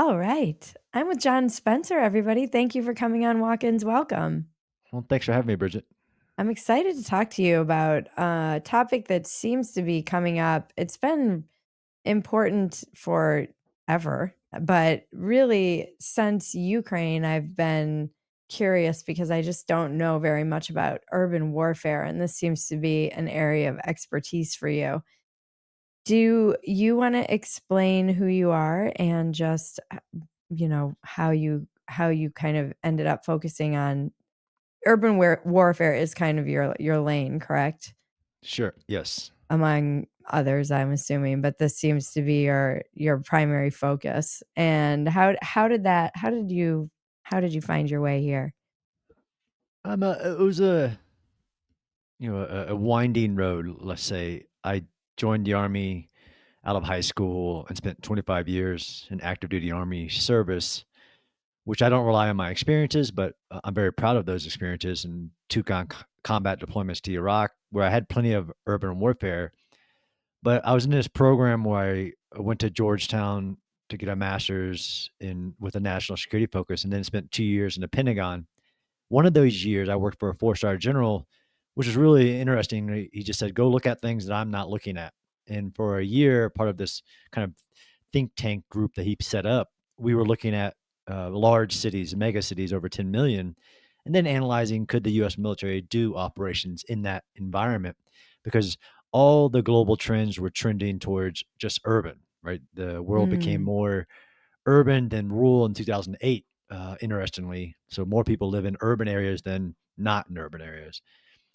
All right. I'm with John Spencer, everybody. Thank you for coming on Walk-ins Welcome. Well, thanks for having me, Bridget. I'm excited to talk to you about a topic that seems to be coming up. It's been important forever, but really since Ukraine, I've been curious because I just don't know very much about urban warfare, and this seems to be an area of expertise for you. Do you want to explain who you are and just how you kind of ended up focusing on urban warfare is kind of your lane, correct? Sure. Yes. Among others, I'm assuming, but this seems to be your primary focus. And how did you find your way here? It was a winding road. Let's say I joined the army out of high school and spent 25 years in active duty army service, which I don't rely on my experiences, but I'm very proud of those experiences and two combat deployments to Iraq, where I had plenty of urban warfare. But I was in this program where I went to Georgetown to get a master's in with a national security focus, and then spent 2 years in the Pentagon. One of those years, I worked for a four-star general, which is really interesting. He just said, "Go look at things that I'm not looking at." And for a year, part of this kind of think tank group that he set up, we were looking at large cities, mega cities over 10 million, and then analyzing could the U.S. military do operations in that environment because all the global trends were trending towards just urban, right? The world became Mm, more urban than rural in 2008, interestingly. So more people live in urban areas than not in urban areas.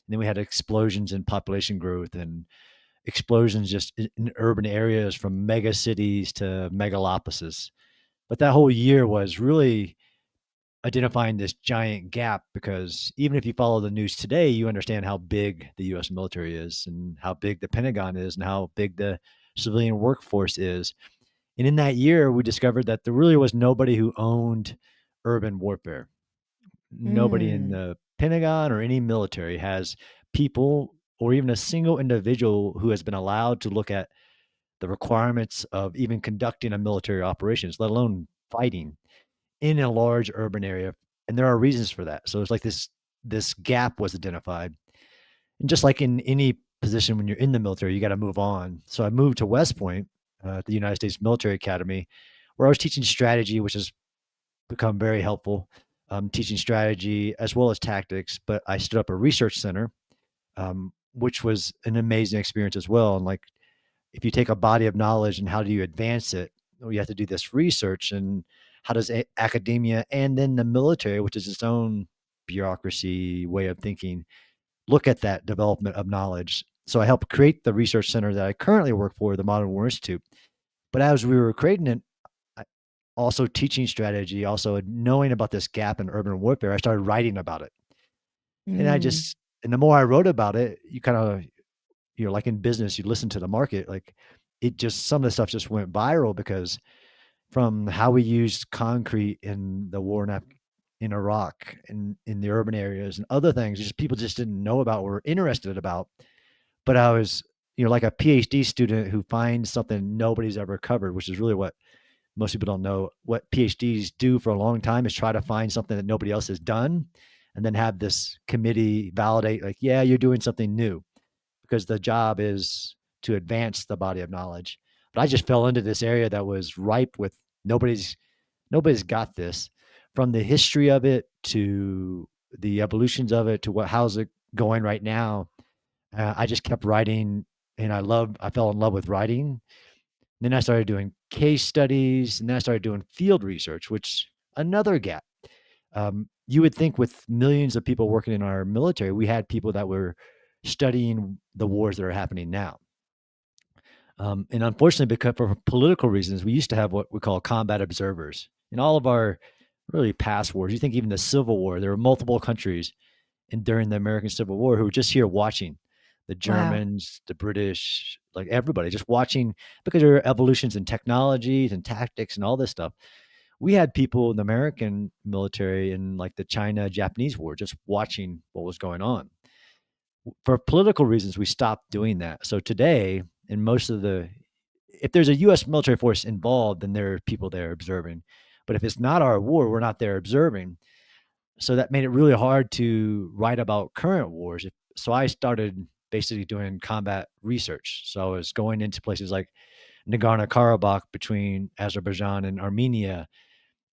And then we had explosions in population growth and explosions just in urban areas from mega cities to megalopolises. But that whole year was really identifying this giant gap because even if you follow the news today, you understand how big the US military is and how big the Pentagon is and how big the civilian workforce is. And in that year, we discovered that there really was nobody who owned urban warfare. Nobody in mm, the Pentagon or any military has people or even a single individual who has been allowed to look at the requirements of even conducting a military operations, let alone fighting in a large urban area. And there are reasons for that. So it's like this gap was identified. And just like in any position when you're in the military, you got to move on. So I moved to West Point, at the United States Military Academy, where I was teaching strategy, which has become very helpful, teaching strategy as well as tactics. But I stood up a research center, which was an amazing experience as well. And like, if you take a body of knowledge and how do you advance it, well, you have to do this research. And how does academia and then the military, which is its own bureaucracy way of thinking, look at that development of knowledge? So I helped create the research center that I currently work for, the Modern War Institute. But as we were creating it, I- also teaching strategy, also knowing about this gap in urban warfare, I started writing about it. And mm. and the more I wrote about it, you kind of, like in business, you listen to the market. Like it just, some of the stuff just went viral because from how we used concrete in the war in Iraq and in the urban areas and other things, just people just didn't know about, were interested about. But I was, like a PhD student who finds something nobody's ever covered, which is really what most people don't know. What PhDs do for a long time is try to find something that nobody else has done and then have this committee validate, like, yeah, you're doing something new, because the job is to advance the body of knowledge. But I just fell into this area that was ripe with nobody's nobody's got this, from the history of it to the evolutions of it to how's it going right now. I just kept writing, and I fell in love with writing. Then I started doing case studies, and then I started doing field research, which another gap. You would think with millions of people working in our military, we had people that were studying the wars that are happening now. And unfortunately, because for political reasons, we used to have what we call combat observers in all of our really past wars. You think even the Civil War, there were multiple countries and during the American Civil War who were just here watching, the Wow. Germans, the British, like everybody just watching, because there are evolutions in technologies and tactics and all this stuff. We had people in the American military in like the China Japanese war just watching what was going on. For political reasons, we stopped doing that. So today, in most of the if there's a U.S. military force involved, then there are people there observing. But if it's not our war, we're not there observing. So that made it really hard to write about current wars. So I started basically doing combat research. So I was going into places like Nagorno Karabakh between Azerbaijan and Armenia,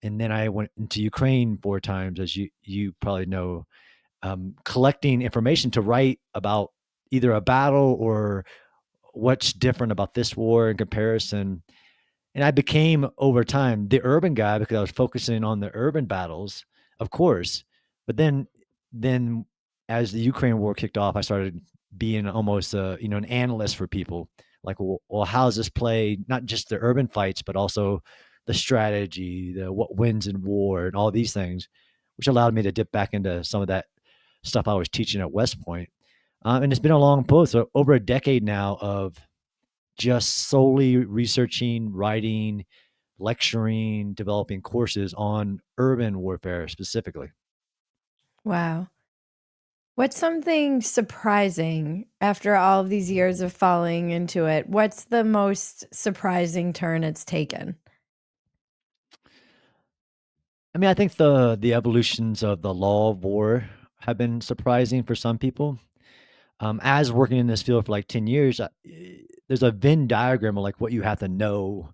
and then I went into Ukraine 4 times, as you probably know, collecting information to write about either a battle or what's different about this war in comparison. And I became over time the urban guy because I was focusing on the urban battles, of course. But then as the Ukraine war kicked off, I started being almost an analyst for people. Like, well, how does this play? Not just the urban fights, but also the strategy, the what wins in war, and all these things, which allowed me to dip back into some of that stuff I was teaching at West Point. And it's been a long post, so over a decade now of just solely researching, writing, lecturing, developing courses on urban warfare specifically. Wow. What's something surprising after all of these years of falling into it? What's the most surprising turn it's taken? I mean, I think the evolutions of the law of war have been surprising for some people. As working in this field for like 10 years, there's a Venn diagram of like what you have to know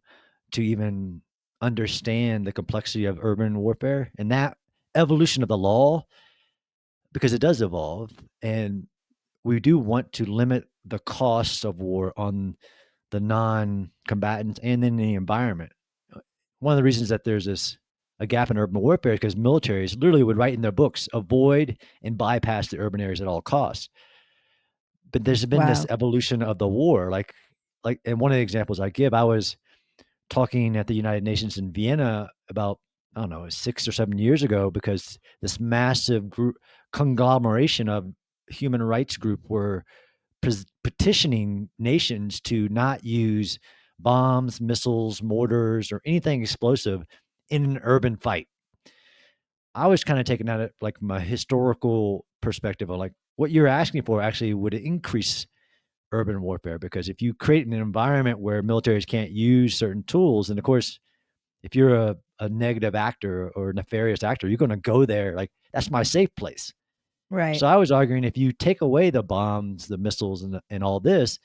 to even understand the complexity of urban warfare, and that evolution of the law, because it does evolve, and we do want to limit the costs of war on the non-combatants and then the environment. One of the reasons that there's this a gap in urban warfare is because militaries literally would write in their books, avoid and bypass the urban areas at all costs. But there's been this Wow. evolution of the war, and one of the examples I give, I was talking at the United Nations in Vienna about, I don't know, 6 or 7 years ago, because this massive group conglomeration of human rights group were petitioning nations to not use bombs, missiles, mortars, or anything explosive in an urban fight. I was kind of taking at it like my historical perspective of like what you're asking for actually would increase urban warfare, because if you create an environment where militaries can't use certain tools, and of course, if you're a negative actor or a nefarious actor, you're going to go there like that's my safe place. So Right. I was arguing if you take away the bombs, the missiles, and all this,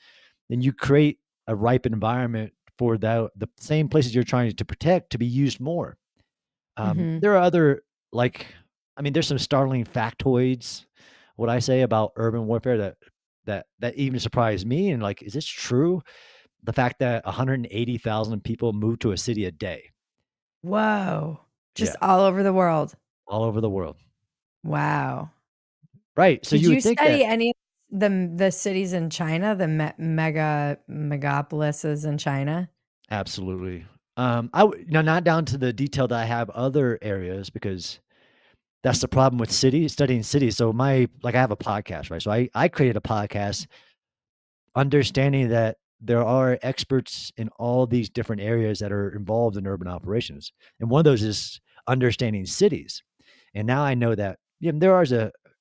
then you create a ripe environment for the same places you're trying to protect to be used more. Mhm. There are other, like, I mean, there's some startling factoids, what I say about urban warfare, that even surprised me. And like, is this true? The fact that 180,000 people move to a city a day. Whoa. Just Yeah, all over the world. all over the world. Wow. Right. So Did you you would think study that any of the cities in China, the megapolises in China? absolutely. Not down to the detail that I have other areas, because that's the problem with studying cities. So I have a podcast, right? So I created a podcast understanding that there are experts in all these different areas that are involved in urban operations. And one of those is understanding cities. And now I know that,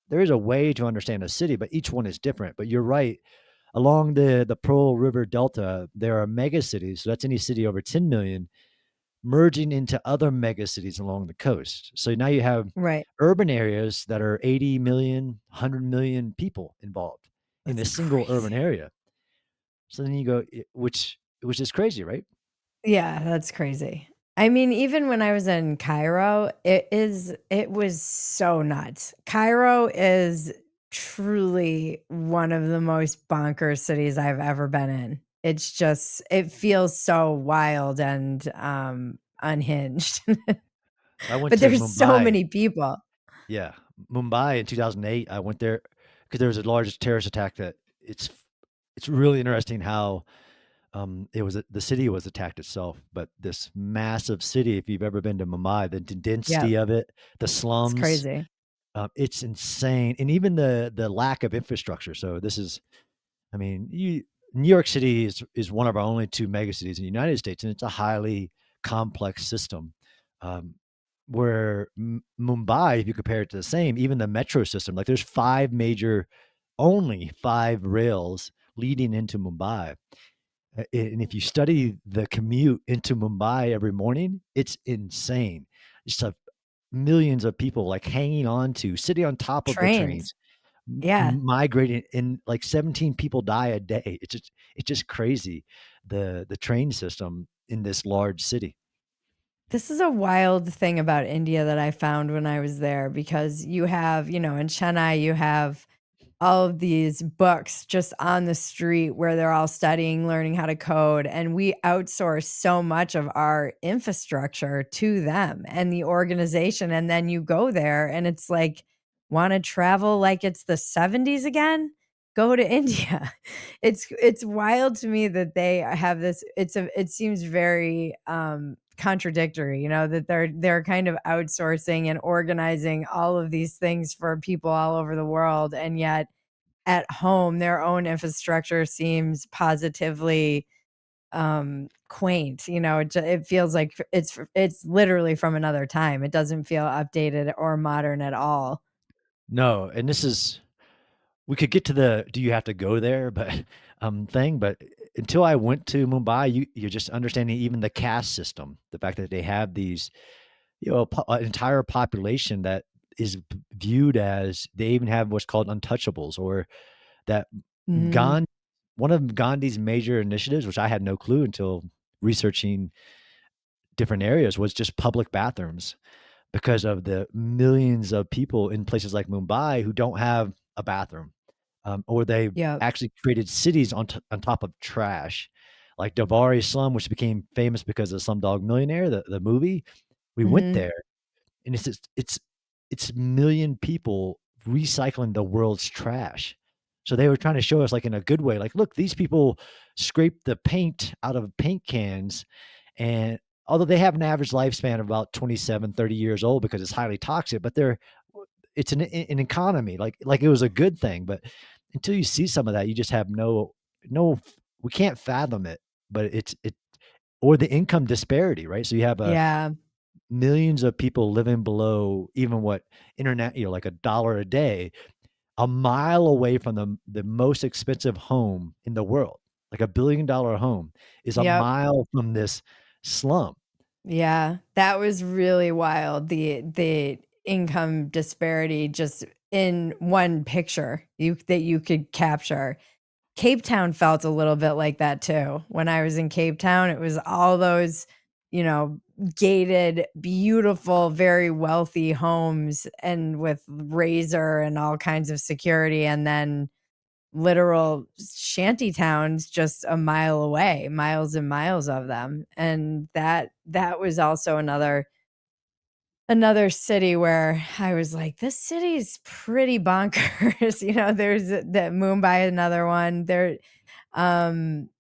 there is a way to understand a city, but each one is different. But you're right. Along the Pearl River Delta, there are mega cities. So that's any city over 10 million merging into other mega cities along the coast. So now you have Right. urban areas that are 80 million, 100 million people involved in a That's single urban crazy. area. So then you go, which is crazy, right? Yeah, that's crazy. I mean, even when I was in Cairo, it was so nuts. Cairo is truly one of the most bonkers cities I've ever been in. It's just it feels so wild and, unhinged. I went But to there's so Mumbai. many people. Yeah, Mumbai in 2008. I went there because there was a large terrorist attack. It's really interesting how the city was attacked itself, but this massive city. If you've ever been to Mumbai, the Yep, density of it, the it's slums, crazy. it's insane, and even the lack of infrastructure. So this is, I mean, New York City is one of our only two mega cities in the United States, and it's a highly complex system. Um, where Mumbai, if you compare it to the same, even the metro system, like there's only five rails leading into Mumbai. And if you study the commute into Mumbai every morning, it's insane. Just millions of people like hanging on to, sitting on top of the Trains. trains, Yeah. migrating, and like 17 people die a day. It's just crazy, the train system in this large city. This is a wild thing about India that I found when I was there because you have, in Chennai, you have all of these books just on the street where they're all studying, learning how to code, and we outsource so much of our infrastructure to them and the organization, and then you go there and it's like, "Wanna travel like it's the '70s again? Go to India." It's wild to me that they have this it seems very, contradictory, that they're kind of outsourcing and organizing all of these things for people all over the world, and yet at home, their own infrastructure seems positively, quaint, it feels like it's literally from another time. It doesn't feel updated or modern at all. No, and this is we could get to the do you have to go there, but thing, but until I went to Mumbai, you're just understanding even the caste system, the fact that they have these, an entire population that is viewed as they even have what's called untouchables, or that Mhm. Gandhi, one of Gandhi's major initiatives, which I had no clue until researching different areas, was just public bathrooms, because of the millions of people in places like Mumbai who don't have a bathroom, or they Yep. actually created cities on top of trash, like Davari Slum, which became famous because of Slumdog Millionaire, the movie. We went Mhm. there, and it's million people recycling the world's trash. So they were trying to show us, like, in a good way, like, look, these people scrape the paint out of paint cans, and although they have an average lifespan of about 27, 30 years old because it's highly toxic, but it's an economy, like it was a good thing. But until you see some of that, you just have no we can't fathom it. But it or the income disparity, right? So you have a Yeah. millions of people living below even what internet, like $1 a day, a mile away from the most expensive home in the world. Like $1 billion home is a Yep. mile from this slum. Yeah. That was really wild, the income disparity just in one picture that you could capture. Cape Town felt a little bit like that too. When I was in Cape Town, it was all those, you know, gated, beautiful, very wealthy homes and with razor and all kinds of security, and then literal shanty towns just a mile away, miles and miles of them. And that was also another city where I was like, "This city is pretty bonkers." There's that Mumbai, another one. Um,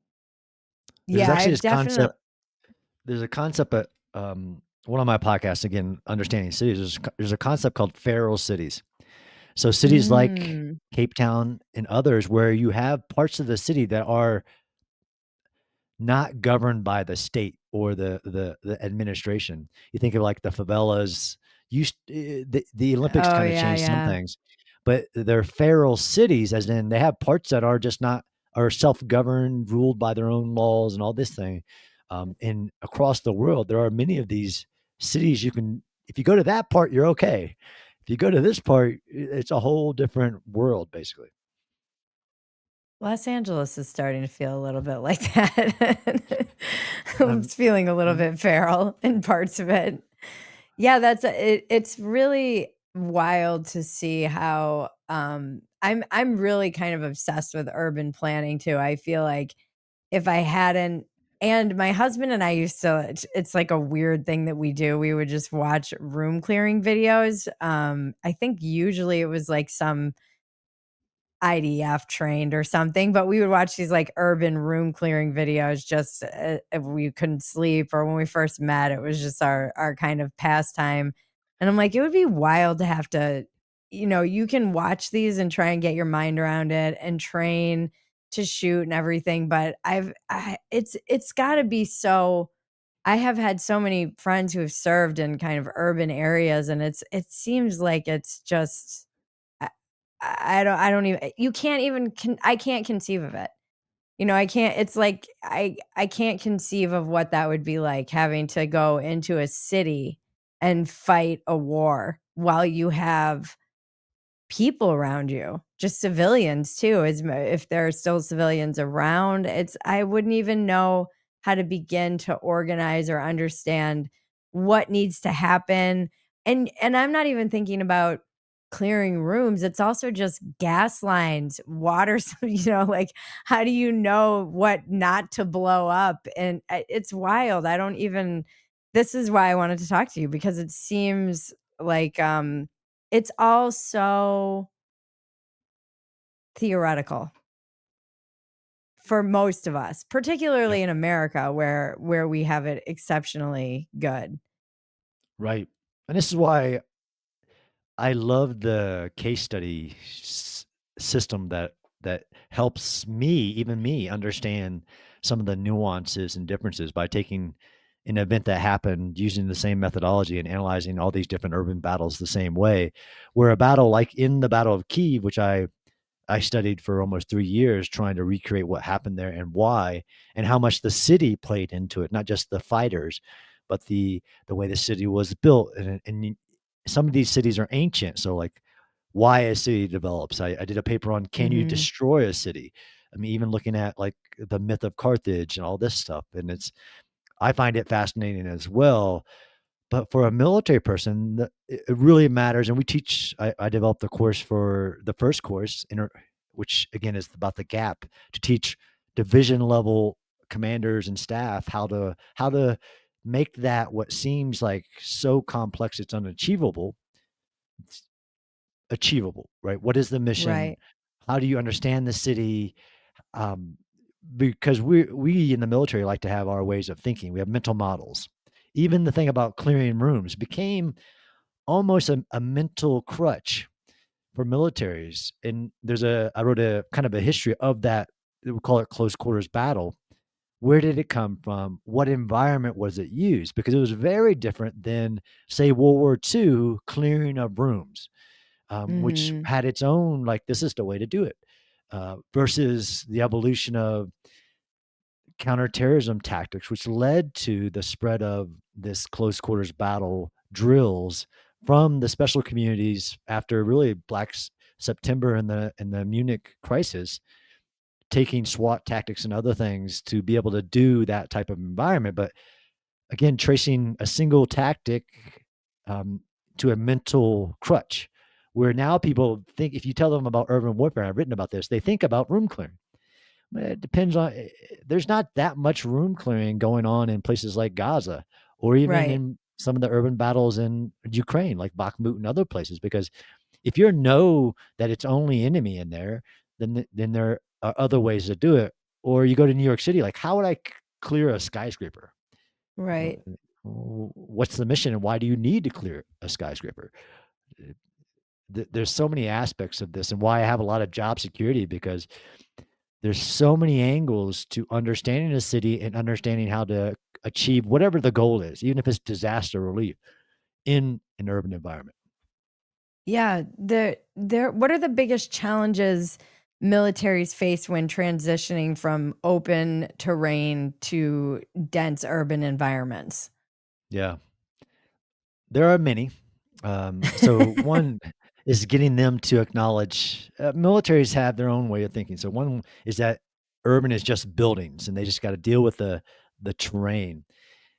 There's yeah, actually I've this definitely. concept there's a concept at, one of my podcasts, again, Understanding Cities, there's a concept called feral cities. So cities like Mm. Cape Town and others where you have parts of the city that are not governed by the state or the administration. You think of, like, the favelas. The Olympics Oh, kinda yeah, changed some yeah. things, but they're feral cities, as in they have parts that are just not are self-governed, ruled by their own laws and all this thing. And across the world, there are many of these cities. You can If you go to that part, you're okay. If you go to this part, it's a whole different world, basically. Los Angeles is starting to feel a little bit like that. Um, It's feeling a little mhm. bit feral in parts of it. Yeah, it's really wild to see how, I'm really kind of obsessed with urban planning too. I feel like if I hadn't and my husband and I used to it's like a weird thing that we do. We would just watch room clearing videos. I think usually it was like some IDF trained or something, but we would watch these like urban room clearing videos just if we couldn't sleep or when we first met, it was just our kind of pastime. And I'm like, it would be wild to have to, you can watch these and try and get your mind around it and train to shoot and everything, but it's got to be so. I have had so many friends who have served in kind of urban areas, and it seems like it's just I don't even you can't even I can't conceive of it. I can't it's like I can't conceive of what that would be like having to go into a city and fight a war while you have people around you, just civilians too, if there are still civilians around. It's I wouldn't even know how to begin to organize or understand what needs to happen. And I'm not even thinking about clearing rooms. It's also just gas lines, water, like how do you know what not to blow up? And it's wild. I don't even This is why I wanted to talk to you, because it seems like it's all so theoretical for most of us, Yep. particularly in America where we have it exceptionally good. Right. And this is why I love the case study system that helps me, even me, understand some of the nuances and differences by taking an event that happened using the same methodology and analyzing all these different urban battles the same way. Where a battle like in the Battle of Kiev, which I studied for almost 3 years trying to recreate what happened there and why, and how much the city played into it, not just the fighters, but the way the city was built. Some of these cities are ancient, so like why a city develops. I did a paper on can you Mhm. destroy a city? I mean, even looking at like the myth of Carthage and all this stuff, and I find it fascinating as well. But for a military person, it really matters, and we teach I developed a course for the first course, which again is about the gap, to teach division level commanders and staff how to make that what seems like so complex it's unachievable, it's achievable, right? What is the mission? Right. How do you understand the city? Um, because we in the military like to have our ways of thinking. We have mental models. Even the thing about clearing rooms became almost a mental crutch for militaries. And I wrote a kind of a history of that. We call it close quarters battle. Where did it come from? What environment was it used? Because it was very different than, say, World War II clearing of rooms, which Mhm. had its own, like, this is the way to do it, versus the evolution of counterterrorism tactics, which led to the spread of this close quarters battle drills from the special communities after really September and the Munich crisis, taking SWAT tactics and other things to be able to do that type of environment. But again, tracing a single tactic um, to a mental crutch, where now people think if you tell them about urban warfare, I've written about this, they think about room clearing. It depends on there's not that much room clearing going on in places like Gaza or even Right. in some of the urban battles in Ukraine, like Bakhmut and other places, because if you know that it's only enemy in there, then there are other ways to do it. Or you go to New York City, like how would I clear a skyscraper? Right. What's the mission and why do you need to clear a skyscraper? Uh, There's so many aspects of this and why I have a lot of job security because there's so many angles to understanding a city and understanding how to achieve whatever the goal is, even if it's disaster relief in an urban environment. Yeah, there what are the biggest challenges militaries face when transitioning from open terrain to dense urban environments? Yeah, there are many. So one is getting them to acknowledge militaries have their own way of thinking. So one is that urban is just buildings, and they just got to deal with the terrain.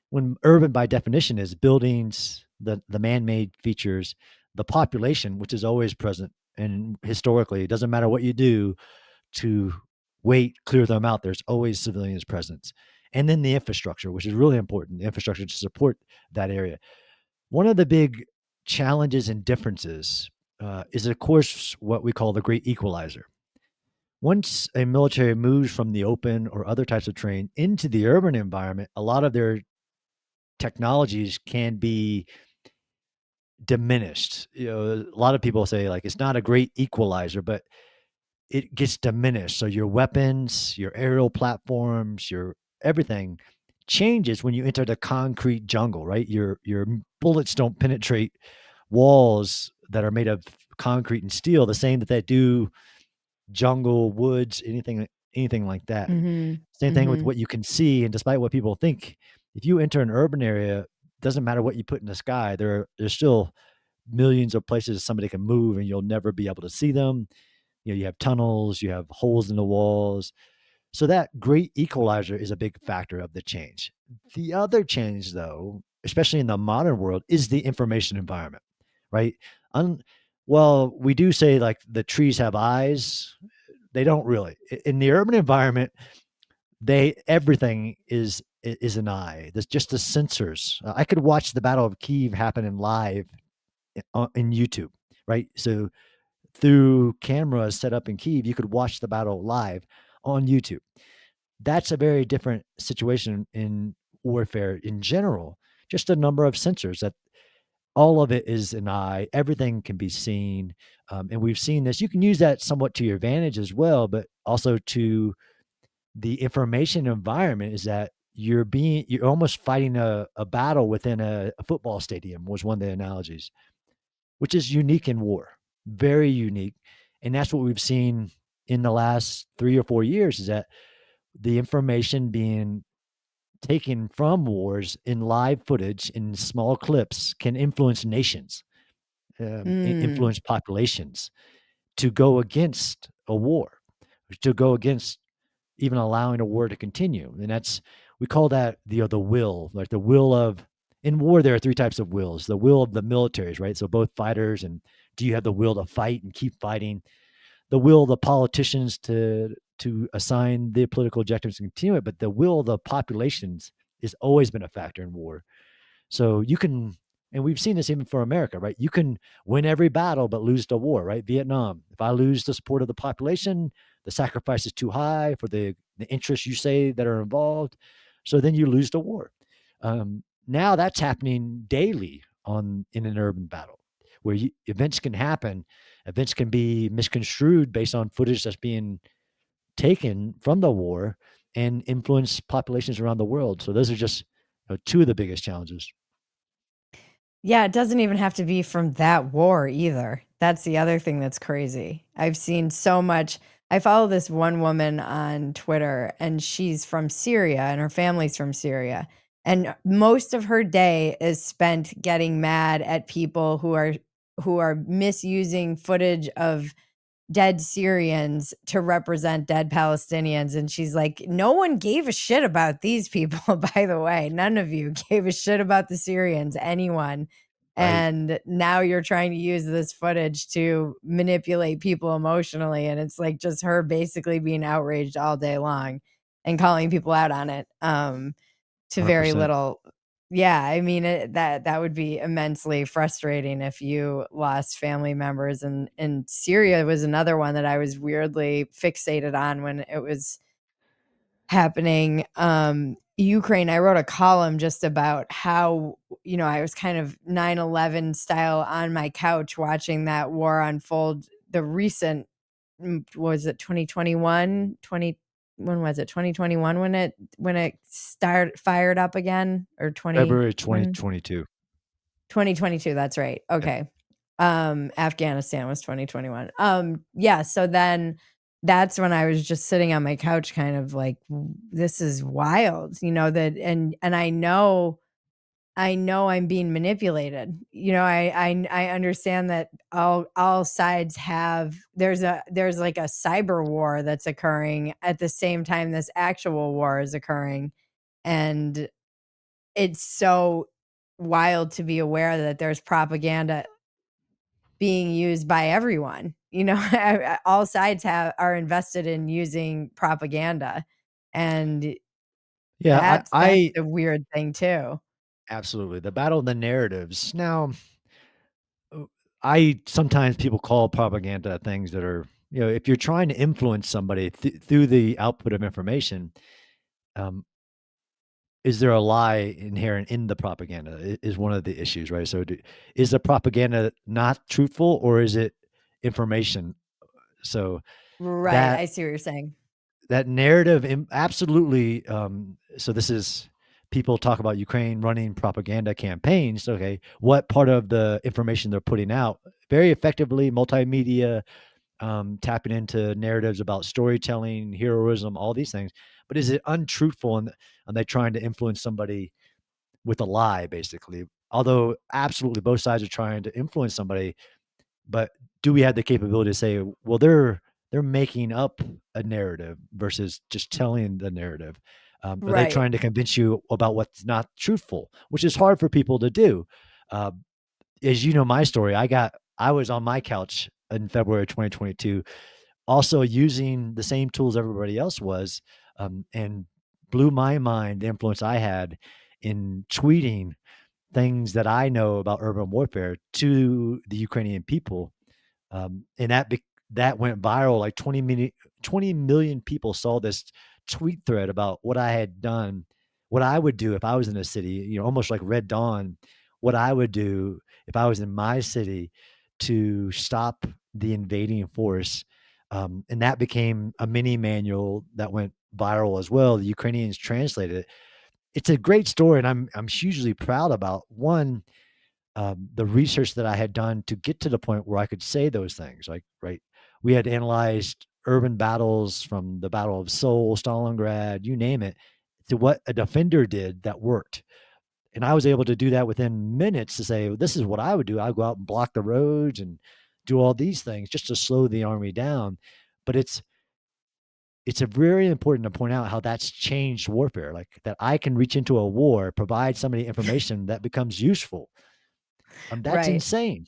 When urban, by definition, is buildings, the man-made features, the population, which is always present, and historically, it doesn't matter what you do to clear them out. There's always civilians presence, and then the infrastructure, which is really important. The infrastructure to support that area. One of the big challenges and differences is, of course, what we call the great equalizer. Once a military moves from the open or other types of terrain into the urban environment, a lot of their technologies can be diminished. A lot of people say like it's not a great equalizer, but it gets diminished. So your weapons, your aerial platforms, your everything changes when you enter the concrete jungle, right? Your bullets don't penetrate walls that are made of concrete and steel the same that they do jungle, woods, anything anything like that. Mhm. Same thing with Mhm. what you can see, and despite what people think, if you enter an urban area, doesn't matter what you put in the sky, there's still millions of places somebody can move and you'll never be able to see them. You know, you have tunnels, you have holes in the walls. So that great equalizer is a big factor of the change. The other change, though, especially in the modern world, is the information environment, right? Un- well, we do say like the trees have eyes. They don't really. In the urban environment, they everything is an eye. There's just the sensors. I could watch the Battle of Kiev happen in live in YouTube, right? So through cameras set up in Kiev, you could watch the battle live on YouTube. That's a very different situation in warfare in general. Just a number of sensors that all of it is an eye. Everything can be seen. And we've seen this. You can use that somewhat to your advantage as well, but also to the information environment is that you're almost fighting a battle within a football stadium was one of the analogies, which is unique in war, very unique. And that's what we've seen in the last 3 or 4 years is that the information being taken from wars in live footage in small clips can influence nations, Mm. influence populations to go against a war, to go against even allowing a war to continue. And that's, we call that the will, like the will of, in war, there are three types of wills. The will of the militaries, right? So both fighters, and do you have the will to fight and keep fighting? The will of the politicians to assign their political objectives and continue it, but the will of the populations has always been a factor in war. So you can, and we've seen this even for America, right? You can win every battle, but lose the war, right? Vietnam. If I lose the support of the population, the sacrifice is too high for the interests you say that are involved. So then you lose the war. Now that's happening daily in an urban battle where events can happen. Events can be misconstrued based on footage that's being taken from the war and influence populations around the world. So those are just two of the biggest challenges. Yeah, it doesn't even have to be from that war either. That's the other thing that's crazy. I've seen so much. I follow this one woman on Twitter, and she's from Syria, and her family's from Syria. And most of her day is spent getting mad at people who are misusing footage of dead Syrians to represent dead Palestinians, and she's like, "No one gave a shit about these people, by the way. None of you gave a shit about the Syrians, anyone. Right. And now you're trying to use this footage to manipulate people emotionally." And it's like just her basically being outraged all day long and calling people out on it. To very 100%. little. Yeah, I mean, that would be immensely frustrating if you lost family members, and Syria was another one that I was weirdly fixated on when it was happening. Ukraine, I wrote a column just about how, I was kind of 9/11 style on my couch watching that war unfold, the recent was it 2021? When was it? 2021 when it start fired up again, or 20 February when 2022. 2022, that's right. Yep. Okay. Afghanistan was 2021. Yeah, so then that's when I was just sitting on my couch kind of like, This is wild," that, and I know I'm being manipulated. I understand that all sides have there's like a cyber war that's occurring at the same time this actual war is occurring, and it's so wild to be aware that there's propaganda being used by everyone. All sides are invested in using propaganda, and Yeah, that's I the weird thing too. absolutely the battle of the narratives. Now, uh, I sometimes people call propaganda things that are, if you're trying to influence somebody through the output of information, um, is there a lie inherent in the propaganda? Is one of the issues, right? So, is the propaganda not truthful or is it information? So Right, that I see what you're saying. that narrative absolutely, so this is, people talk about Ukraine running propaganda campaigns. Okay, what part of the information they're putting out very effectively, multimedia, tapping into narratives about storytelling, heroism, all these things. But is it untruthful, and are they trying to influence somebody with a lie, basically? Although absolutely both sides are trying to influence somebody, but do we have the capability to say, well, they're making up a narrative versus just telling the narrative? Are they Right. trying to convince you about what's not truthful, which is hard for people to do? Uh, as you know, my story, I was on my couch in February 2022, also using the same tools everybody else was, and blew my mind the influence I had in tweeting things that I know about urban warfare to the Ukrainian people, and that went viral. Like 20 million people saw this tweet thread about what I had done, what I would do if I was in a city, almost like Red Dawn, what I would do if I was in my city to stop the invading force. And that became a mini manual that went viral as well. The Ukrainians translated it. It's a great story, and I'm hugely proud about one, the research that I had done to get to the point where I could say those things. Like, right, we had analyzed urban battles from the Battle of Seoul, Stalingrad, you name it, to what a defender did that worked. And I was able to do that within minutes to say, well, this is what I would do. I'd go out and block the roads and do all these things just to slow the army down. But it's a very important to point out how that's changed warfare. Like that I can reach into a war, provide somebody information that becomes useful. That's Right. insane.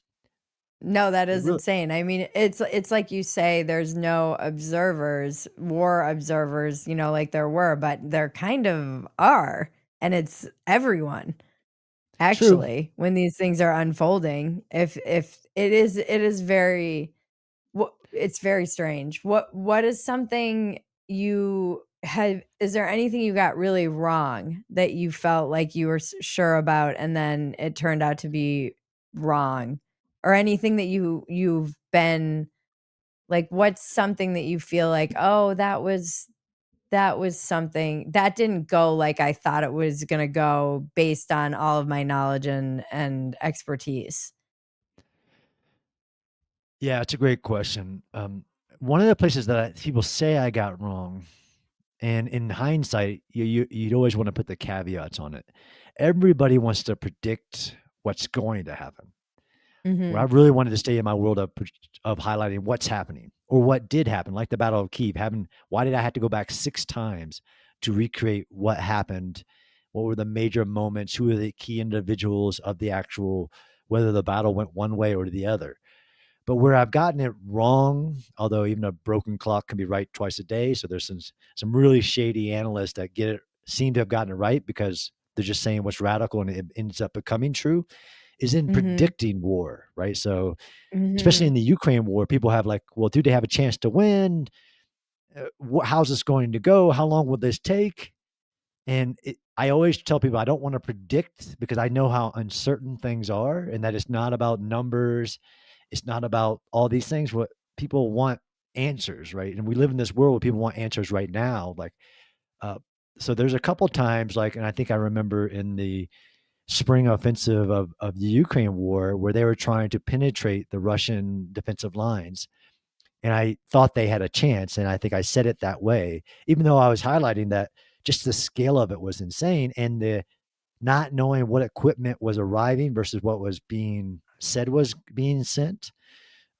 No, that It is really insane. I mean, it's like you say, there's no observers, war observers, like there were, but there kind of are, and it's everyone true. actually when these things are unfolding. If it is very it's very strange. What is something you had is there anything you got really wrong that you felt like you were sure about and then it turned out to be wrong? Or anything that you've been like, what's something that you feel like, "Oh, that was something that didn't go like I thought it was gonna go based on all of my knowledge and expertise?" Yeah, it's a great question. One of the places that people say I got wrong, and in hindsight, you'd always want to put the caveats on it. Everybody wants to predict what's going to happen. Where I Mhm. really wanted to stay in my world of highlighting what's happening or what did happen, like the Battle of Kiev. Why did I have to go back 6 times to recreate what happened? What were the major moments? Who were the key individuals of the actual, whether the battle went one way or the other? But where I've gotten it wrong, although even a broken clock can be right twice a day, so there's some really shady analysts that seem to have gotten it right because they're just saying what's radical and it ends up becoming true, is in Mhm. predicting war, right? So especially Mhm. in the Ukraine war, people have like, well, do they have a chance to win? How's this going to go? How long will this take? And I always tell people I don't want to predict because I know how uncertain things are, and that it's not about numbers. It's not about all these things. What people want answers, right? And we live in this world where people want answers right now. Like, uh, so there's a couple times, like, and I think I remember in the spring offensive of the Ukraine war where they were trying to penetrate the Russian defensive lines. And I thought they had a chance. And I think I said it that way, even though I was highlighting that just the scale of it was insane. And the not knowing what equipment was arriving versus what was being said was being sent.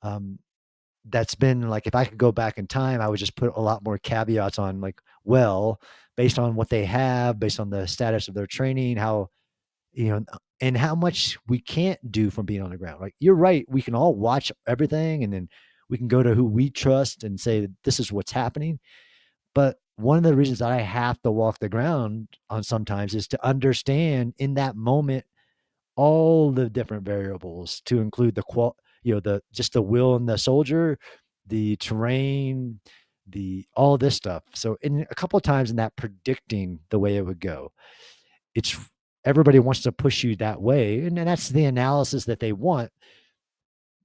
Um, that's been like, if I could go back in time, I would just put a lot more caveats on, like, well, based on what they have, based on the status of their training, how, and how much we can't do from being on the ground. Like, you're right. We can all watch everything and then we can go to who we trust and say, this is what's happening. But one of the reasons I have to walk the ground on sometimes is to understand in that moment all the different variables, to include the just the will in the soldier, the terrain, the all this stuff. So in a couple of times in that predicting the way it would go, it's everybody wants to push you that way, and that's the analysis that they want,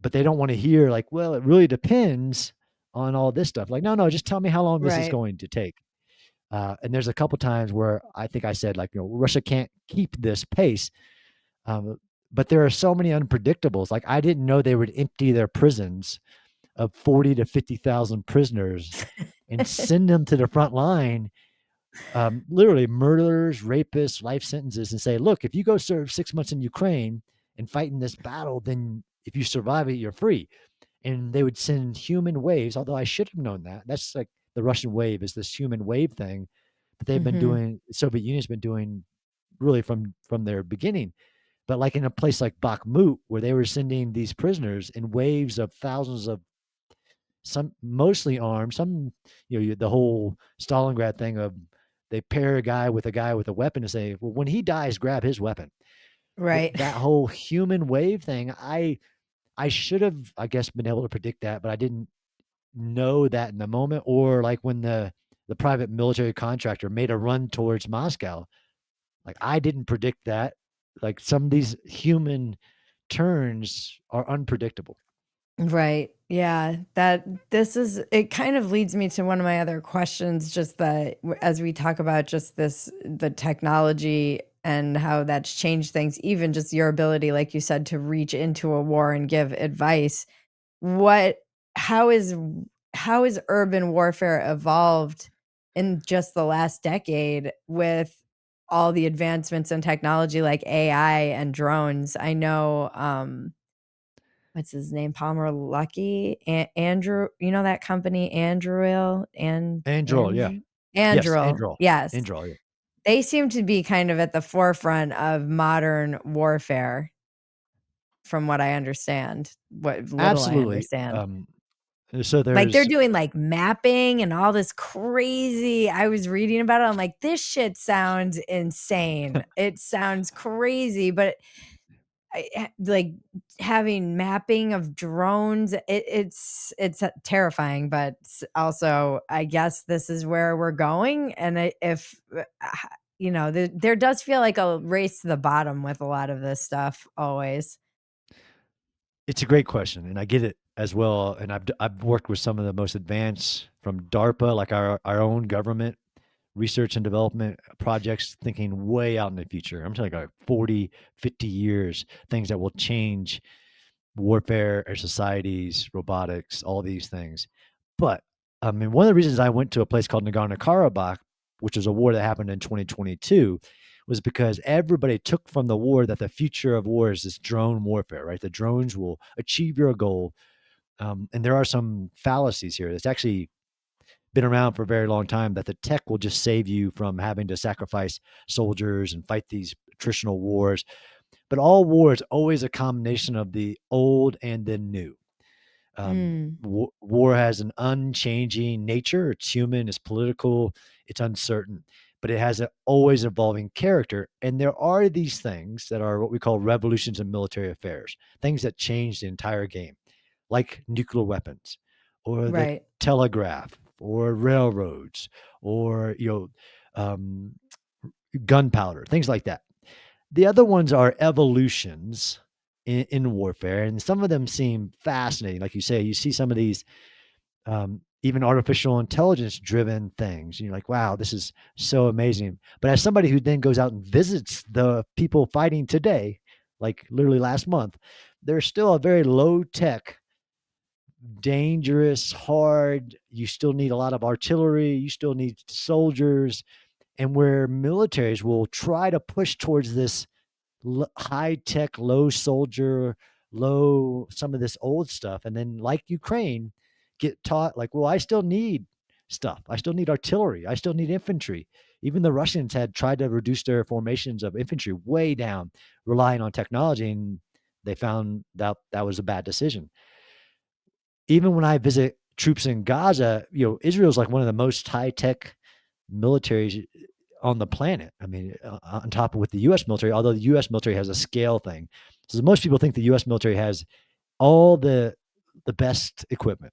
but they don't want to hear like, well, it really depends on all this stuff. Like, no, no, just tell me how long this is Right. going to take. And there's a couple times where I think I said, like, Russia can't keep this pace. Um, but there are so many unpredictables. Like, I didn't know they would empty their prisons of 40 to 50,000 prisoners and send them to the front line, literally murderers, rapists, life sentences, and say, look, if you go serve 6 months in Ukraine and fight in this battle, then if you survive it, you're free. And they would send human waves, although I should have known that. That's like the Russian wave is this human wave thing that they've been Mhm. doing, the Soviet Union's been doing really from their beginning. But like in a place like Bakhmut, where they were sending these prisoners in waves of thousands of, some mostly armed, some, the whole Stalingrad thing of they pair a guy with a weapon and say, well, when he dies, grab his weapon. Right. That whole human wave thing, I should have, I guess, been able to predict that, but I didn't know that in the moment. Or like when the private military contractor made a run towards Moscow, like I didn't predict that. Like some of these human turns are unpredictable. Right. Yeah. That this is it kind of leads me to one of my other questions, just that as we talk about just this, the technology and how that's changed things, even just your ability, like you said, to reach into a war and give advice. What how is how is urban warfare evolved in just the last decade with all the advancements in technology like AI and drones? I know what's his name? Palmer Luckey, Andrew, you know that company, Anduril, Androl, yeah. Yes, Anduril, Androl. yes. Androl, yeah. They seem to be kind of at the forefront of modern warfare from what I understand, what little I Absolutely. understand. So Like, they're there's doing, like, mapping and all this crazy I was reading about it, I'm like, "This shit sounds insane." It sounds crazy, but like, having mapping of drones, it's terrifying, but also, I guess this is where we're going, and if, there does feel like a race to the bottom with a lot of this stuff always. It's a great question, and I get it as well. And I've worked with some of the most advanced from DARPA, like our own government research and development projects, thinking way out in the future. I'm talking like 40, 50 years, things that will change warfare, our societies, robotics, all these things. But I mean, one of the reasons I went to a place called Nagorno Karabakh, which was a war that happened in 2022, was because everybody took from the war that the future of war is this drone warfare, right? The drones will achieve your goal. And there are some fallacies here. It's actually been around for a very long time that the tech will just save you from having to sacrifice soldiers and fight these attritional wars. But all war is always a combination of the old and the new. Mm, War has an unchanging nature. It's human, it's political, it's uncertain, but it has an always evolving character. And there are these things that are what we call revolutions in military affairs, things that change the entire game, like nuclear weapons or the right, telegraph or railroads or, um, gunpowder, things like that. The other ones are evolutions in warfare, and some of them seem fascinating. Like you say, you see some of these even artificial intelligence driven things. And you're like, wow, this is so amazing. But as somebody who then goes out and visits the people fighting today, like literally last month, there's still a very low tech, dangerous, hard. You still need a lot of artillery. You still need soldiers. And where militaries will try to push towards this high tech, low soldier, low some of this old stuff. And then, like Ukraine, get taught, like, well, I still need stuff. I still need artillery. I still need infantry. Even the Russians had tried to reduce their formations of infantry way down, relying on technology. And they found that that was a bad decision. Even when I visit troops in Gaza, Israel's like one of the most high tech militaries on the planet. I mean, on top of with the U.S. military, although the U.S. military has a scale thing. So most people think the U.S. military has all the best equipment.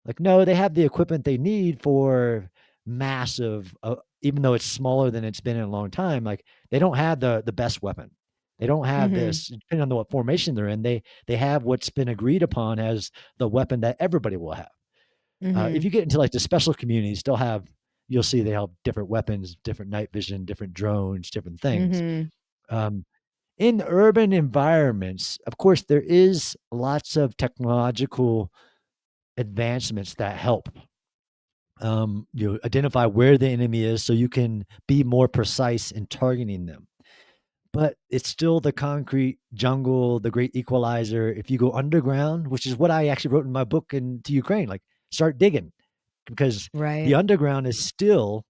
Like, no, they have the equipment they need for massive, even though it's smaller than it's been in a long time. Like, they don't have the best weapon. They don't have mhm, this, depending on what formation they're in. They have what's been agreed upon as the weapon that everybody will have. If mhm, you get into like the special communities, they'll have, you'll see they have different weapons, different night vision, different drones, different things. mhm, Um, in urban environments, of course, there is lots of technological advancements that help identify where the enemy is so you can be more precise in targeting them. But it's still the concrete jungle, the great equalizer. If you go underground, which is what I actually wrote in my book into Ukraine, like start digging, because the Right. underground is still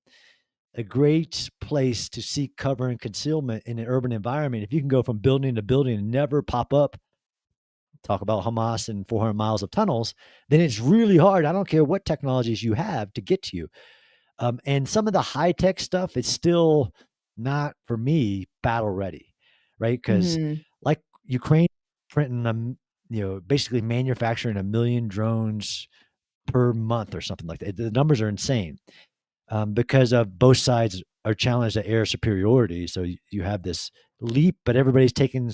a great place to seek cover and concealment in an urban environment. If you can go from building to building and never pop up, talk about Hamas and 400 miles of tunnels, then it's really hard. I don't care what technologies you have to get to you. And some of the high tech stuff, it's still not for me battle ready, right? Because Mhm. like Ukraine printing basically manufacturing 1 million drones per month or something like that. The numbers are insane because of both sides are challenged at air superiority. So you have this leap, but everybody's taking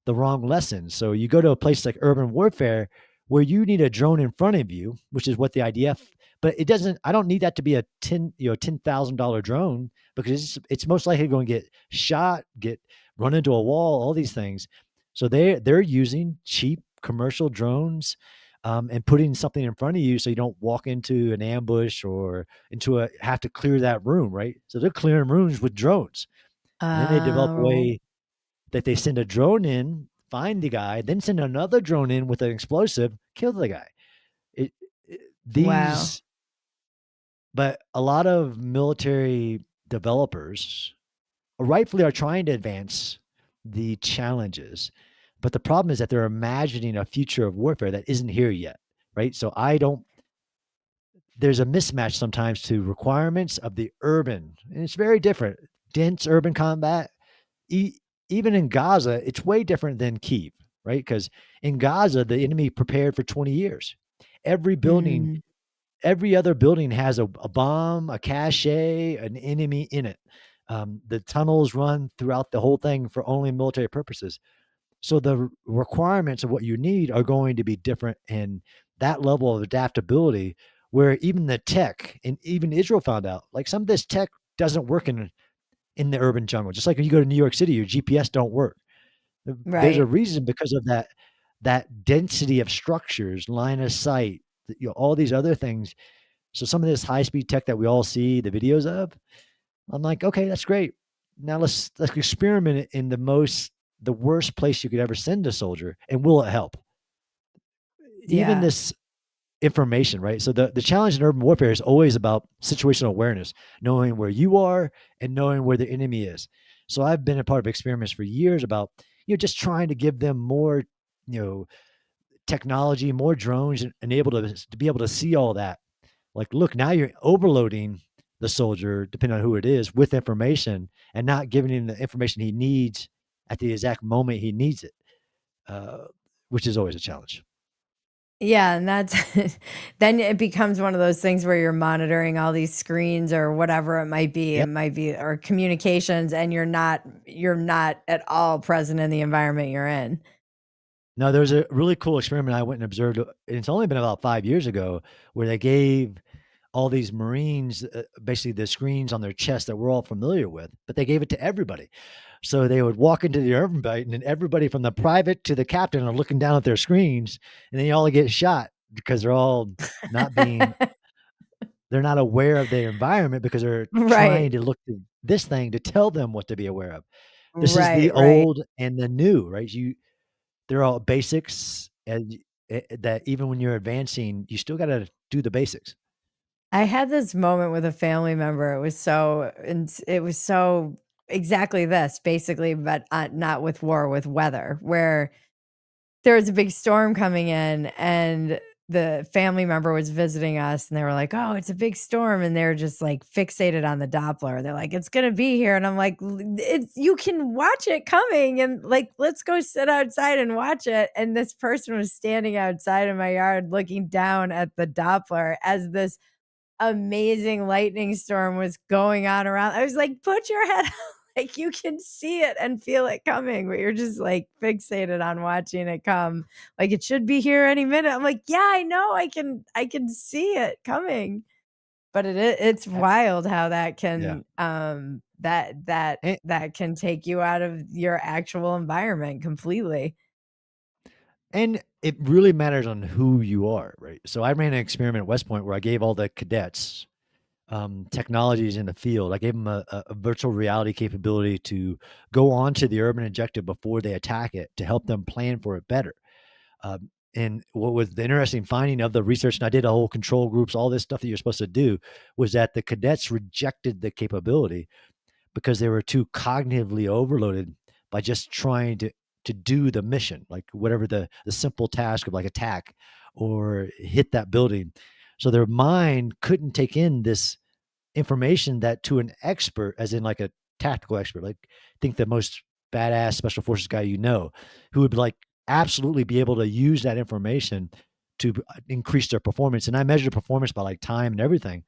the wrong lessons. So you go to a place like urban warfare where you need a drone in front of you, which is what the IDF, but it doesn't. I don't need that to be a $10,000 drone because it's most likely going to get shot, get run into a wall, all these things. So they're using cheap commercial drones. And putting something in front of you so you don't walk into an ambush or into a have to clear that room, right? So they're clearing rooms with drones, and then they develop a Oh, way that they send a drone in, find the guy, then send another drone in with an explosive, kill the guy. It wow. these, but a lot of military developers rightfully are trying to advance the challenges. But the problem is that they're imagining a future of warfare that isn't here yet, right? So I don't, there's a mismatch sometimes to requirements of the urban, and it's very different. Dense urban combat, e- even in Gaza, it's way different than Kyiv, right? Because in Gaza, the enemy prepared for 20 years. Every building, Mm. every other building has a bomb, a cache, an enemy in it. The tunnels run throughout the whole thing for only military purposes. So the requirements of what you need are going to be different, and that level of adaptability, where even the tech, and even Israel found out, like some of this tech doesn't work in the urban jungle. Just like when you go to New York City, your GPS don't work. There's a Right. reason because of that density of structures, line of sight, all these other things. So some of this high speed tech that we all see the videos of, I'm like, okay, that's great. Now let's experiment it in the worst place you could ever send a soldier, and will it help? Even Yeah. this information, right? So the challenge in urban warfare is always about situational awareness, knowing where you are and knowing where the enemy is. So I've been a part of experiments for years about just trying to give them more technology, more drones, and able to be able to see all that. Like, look, now you're overloading the soldier, depending on who it is, with information and not giving him the information he needs at the exact moment he needs it, uh, which is always a challenge. Yeah, and that's then it becomes one of those things where you're monitoring all these screens or whatever it might be. It Yep. might be or communications and you're not at all present in the environment you're in. Now, there's a really cool experiment I went and observed. And it's only been about 5 years ago, where they gave all these Marines basically the screens on their chest that we're all familiar with, but they gave it to everybody. So they would walk into the urban bite, and then everybody from the private to the captain are looking down at their screens, and then you all get shot because not being they're not aware of their environment because they're trying Right. to look to this thing to tell them what to be aware of. This is the Right, right. old and the new, right? They're all basics, and that even when you're advancing, you still got to do the basics. I had this moment with a family member. It was so exactly this, basically, but, not with war, with weather, where there was a big storm coming in, and the family member was visiting us, and they were like, "Oh, it's a big storm," and they're just, like, fixated on the Doppler. They're like, "It's gonna be here," and I'm like, It's you can watch it coming, and, like, let's go sit outside and watch it," and this person was standing outside in my yard looking down at the Doppler as this amazing lightning storm was going on around. I was like, "Put your head out, like, you can see it and feel it coming, but you're just, like, fixated on watching it come. Like, it should be here any minute." I'm like, "Yeah, I know, I can see it coming." But it's Uh, wild how that yeah. can, that can take you out of your actual environment completely. And it really matters on who you are, right? So I ran an experiment at West Point where I gave all the cadets technologies in the field. I gave them a virtual reality capability to go on to the urban objective before they attack it to help them plan for it better. And what was the interesting finding of the research, and I did a whole control groups, all this stuff that you're supposed to do, was that the cadets rejected the capability because they were too cognitively overloaded by just trying to do the mission, like whatever the simple task of like attack or hit that building. So their mind couldn't take in this information that to an expert, as in like a tactical expert, like think the most badass special forces guy who would like absolutely be able to use that information to increase their performance. And I measure performance by like time and everything.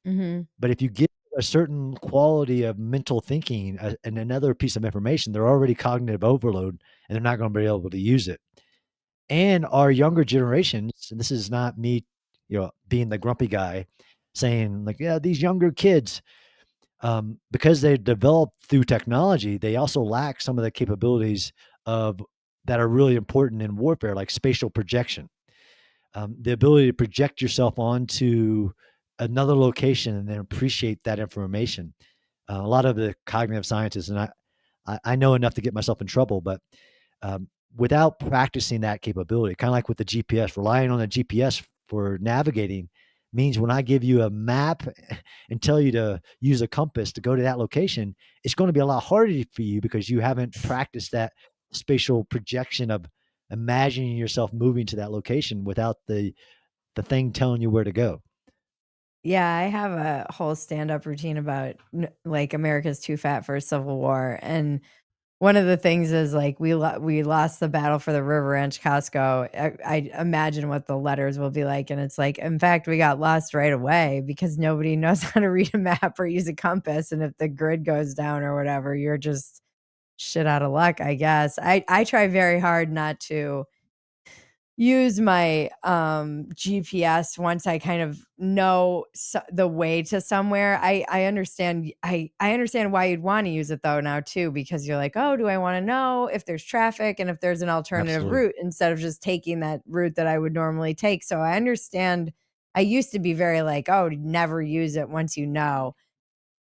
Mhm. But if you give a certain quality of mental thinking and another piece of information, they're already cognitive overload and they're not going to be able to use it. And our younger generations, and this is not me, being the grumpy guy saying like, yeah, these younger kids, because they developed through technology, they also lack some of the capabilities of that are really important in warfare, like spatial projection, the ability to project yourself onto another location and then appreciate that information. A lot of the cognitive scientists, and I know enough to get myself in trouble, but um, without practicing that capability, kind of like with the GPS, relying on the GPS for navigating means when I give you a map and tell you to use a compass to go to that location, it's going to be a lot harder for you because you haven't practiced that spatial projection of imagining yourself moving to that location without the thing telling you where to go. Yeah, I have a whole stand-up routine about like America's Too Fat for a Civil War, and one of the things is like we lost the battle for the River Ranch Costco. I imagine what the letters will be like, and it's like, in fact, we got lost right away because nobody knows how to read a map or use a compass, and if the grid goes down or whatever, you're just shit out of luck, I guess. I try very hard not to use my, GPS once I kind of know the way to somewhere. I understand I understand why you'd wanna use it though now too, because you're like, "Oh, do I wanna know if there's traffic and if there's an alternative Absolutely. route instead of just taking that route that I would normally take." So I understand. I used to be very like, "Oh, never use it once you know."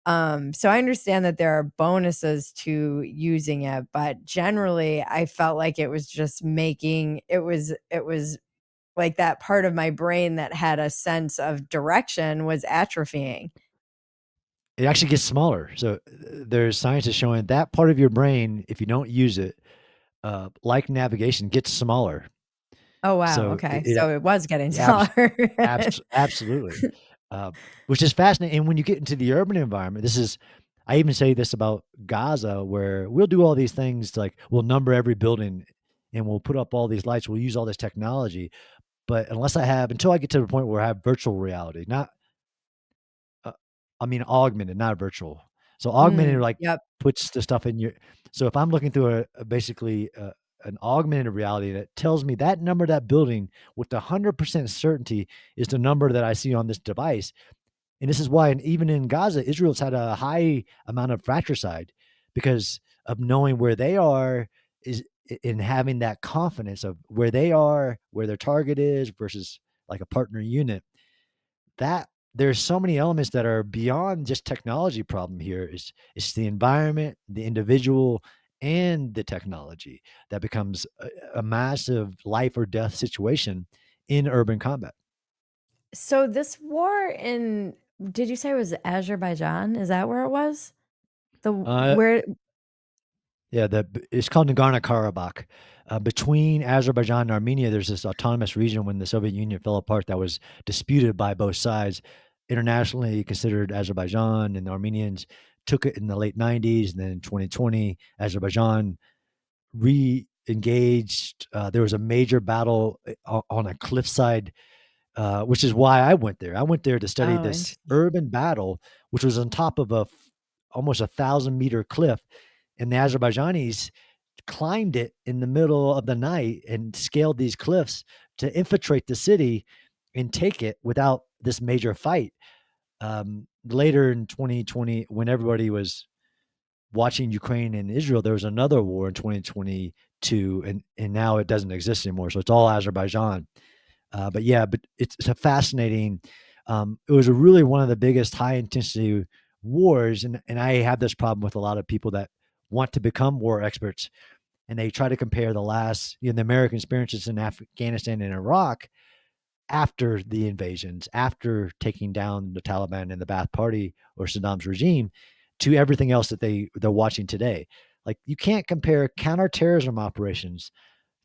So I understand that there are bonuses to using it, but generally I felt like it was just making it was like that part of my brain that had a sense of direction was atrophying. It actually gets smaller. So there's scientists showing that part of your brain, if you don't use it, like navigation, gets smaller. Oh, wow, So okay. So it was getting yeah, smaller. absolutely, which is fascinating. And when you get into the urban environment, I even say this about Gaza, where we'll do all these things like we'll number every building and we'll put up all these lights, we'll use all this technology. But until I get to the point where I have virtual reality, not uh, I mean, augmented, not virtual. So augmented, like, Yep. puts the stuff in your so if I'm looking through basically, an augmented reality that tells me that number, that building with 100% certainty is the number that I see on this device, and this is why and even in Gaza, Israel's had a high amount of fratricide because of knowing where they are is in having that confidence of where they are, where their target is versus, like, a partner unit that there's so many elements that are beyond just technology problem here. It's the environment, the individual, and the technology that becomes a massive life or death situation in urban combat. So this war in did you say it was Azerbaijan? Is that where it was? The Uh, where yeah, it's called Nagorno-Karabakh. Between Azerbaijan and Armenia, there's this autonomous region when the Soviet Union fell apart that was disputed by both sides. Internationally considered Azerbaijan, and the Armenians took it in the late 90s. And then in 2020, Azerbaijan re-engaged. There was a major battle on a cliffside, which is why I went there. I went there to study Oh, this interesting. urban battle, which was on top of almost 1,000-meter cliff, and the Azerbaijanis climbed it in the middle of the night and scaled these cliffs to infiltrate the city and take it without this major fight. Later in 2020, when everybody was watching Ukraine and Israel, there was another war in 2022 to, and now it doesn't exist anymore. So it's all Azerbaijan. But yeah, but it's a fascinating. It was really one of the biggest high intensity wars, and I have this problem with a lot of people that want to become war experts, and they try to compare the last, the American experiences in Afghanistan and Iraq after the invasions, after taking down the Taliban and the Ba'ath Party or Saddam's regime, to everything else that they're watching today. Like, you can't compare counterterrorism operations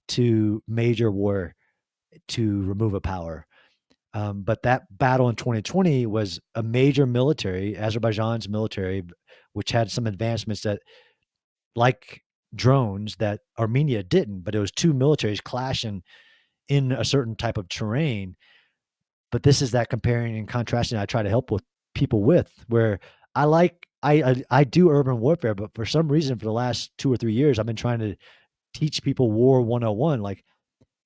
to major war to remove a power. But that battle in 2020 was a major military, Azerbaijan's military, which had some advancements that, like drones, that Armenia didn't. But it was two militaries clashing in a certain type of terrain. But this is that comparing and contrasting I try to help with people with, where I do urban warfare, but for some reason for the last 2 or 3 years I've been trying to teach people War 101. Like,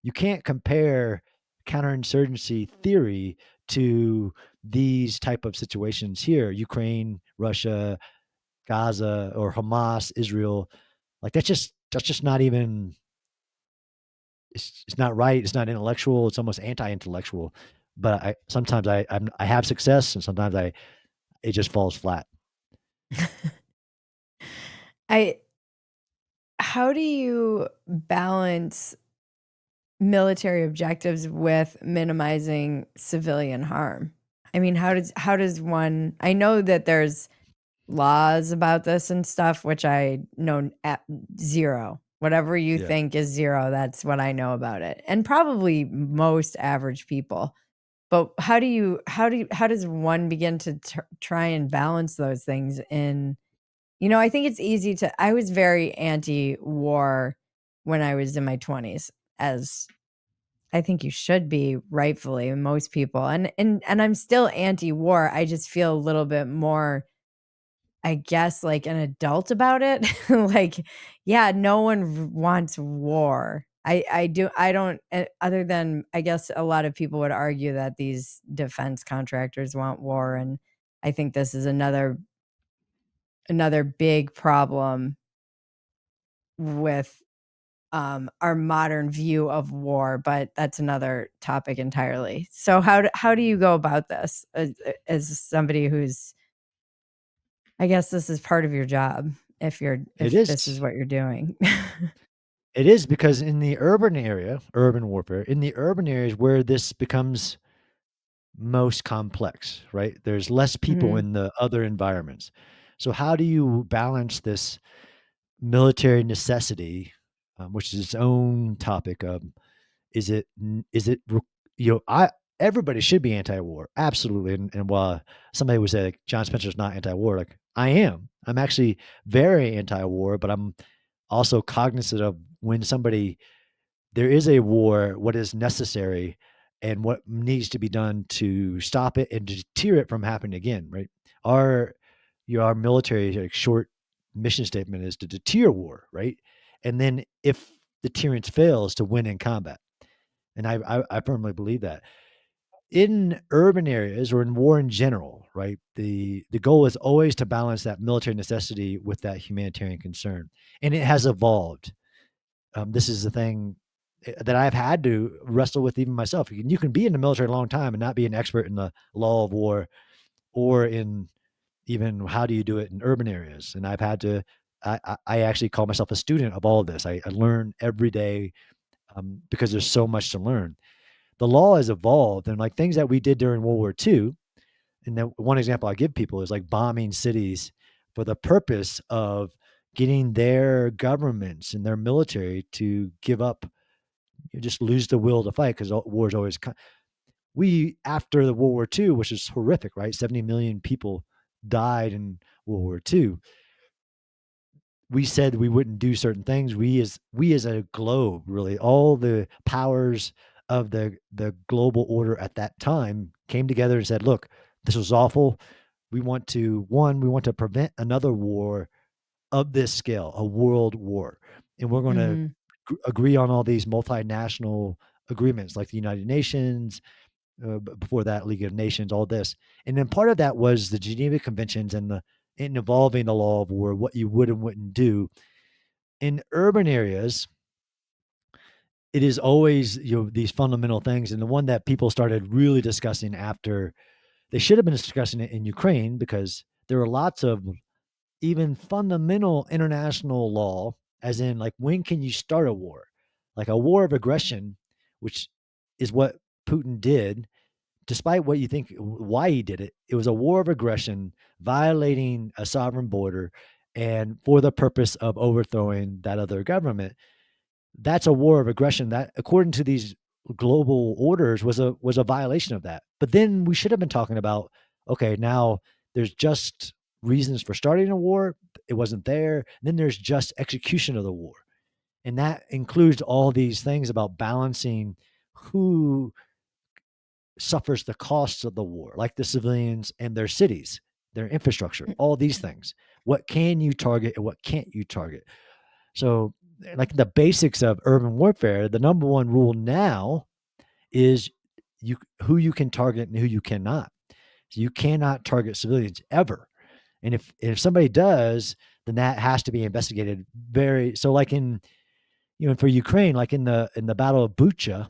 you can't compare counterinsurgency theory to these type of situations here, Ukraine, Russia, Gaza, or Hamas, Israel. Like, that's just not even, it's not right. It's not intellectual. It's almost anti-intellectual. But I have success, and sometimes it just falls flat. I How do you balance military objectives with minimizing civilian harm? I mean, how does one I know that there's laws about this and stuff, which I know at 0. Whatever you Yeah, think is 0, that's what I know about it, and probably most average people. But how does one begin to try and balance those things in I think it's easy to I was very anti-war when I was in my 20s, as I think you should be, rightfully, most people, and I'm still anti-war. I just feel a little bit more, I guess, like an adult about it. Like, yeah, no one wants war. I don't, other than, I guess a lot of people would argue that these defense contractors want war. And I think this is another big problem with our modern view of war, but that's another topic entirely. So how do you go about this as somebody who's, I guess this is part of your job, it if this is is. what you're doing. It is, because in the urban area, urban warfare, in the urban areas where this becomes most complex, right? There's less people Mhm, in the other environments. So how do you balance this military necessity, which is its own topic? Is it I everybody should be anti-war, absolutely. And while somebody would say, like, John Spencer's not anti-war, like, I am. I'm actually very anti-war, but I'm also cognizant of when somebody there is a war, what is necessary and what needs to be done to stop it and to deter it from happening again, right? Our our military, like, short mission statement is to deter war, right? And then if deterrence fails, to win in combat. And I firmly believe that. In urban areas or in war in general, right? The goal is always to balance that military necessity with that humanitarian concern. And it has evolved. This is the thing that I've had to wrestle with even myself. You can be in the military a long time and not be an expert in the law of war, or in even how do you do it in urban areas. And I've had to. I actually call myself a student of all of this. I learn every day, because there's so much to learn. The law has evolved, and like things that we did during World War II. And then one example I give people is like bombing cities for the purpose of getting their governments and their military to give up, you just lose the will to fight, because war is always. We, after the World War II, which is horrific, right? 70 million people died in World War II. We said we wouldn't do certain things. We as a globe, really, all the powers of the global order at that time came together and said, "Look, this was awful. We want to prevent another war of this scale, a world war, and we're going to mhm. agree on all these multinational agreements, like the United Nations, before that, League of Nations, all this." And then part of that was the Geneva Conventions and the in involving the law of war, what you would and wouldn't do in urban areas. it is always, these fundamental things. And the one that people started really discussing after, they should have been discussing it in Ukraine, because there are lots of even fundamental international law, as in, like, when can you start a war? Like a war of aggression, which is what Putin did, despite what you think why he did it. It was a war of aggression, violating a sovereign border, and for the purpose of overthrowing that other government. That's a war of aggression that, according to these global orders, was a violation of that. But then we should have been talking about, okay, now there's just reasons for starting a war. It wasn't there. And then there's just execution of the war. And that includes all these things about balancing who suffers the costs of the war, like the civilians and their cities, their infrastructure, all these things. What can you target and what can't you target? So, like the basics of urban warfare, the number one rule now is who you can target and who you cannot. So you cannot target civilians ever. And if somebody does, then that has to be investigated very. So, like in, for Ukraine, like in the Battle of Bucha,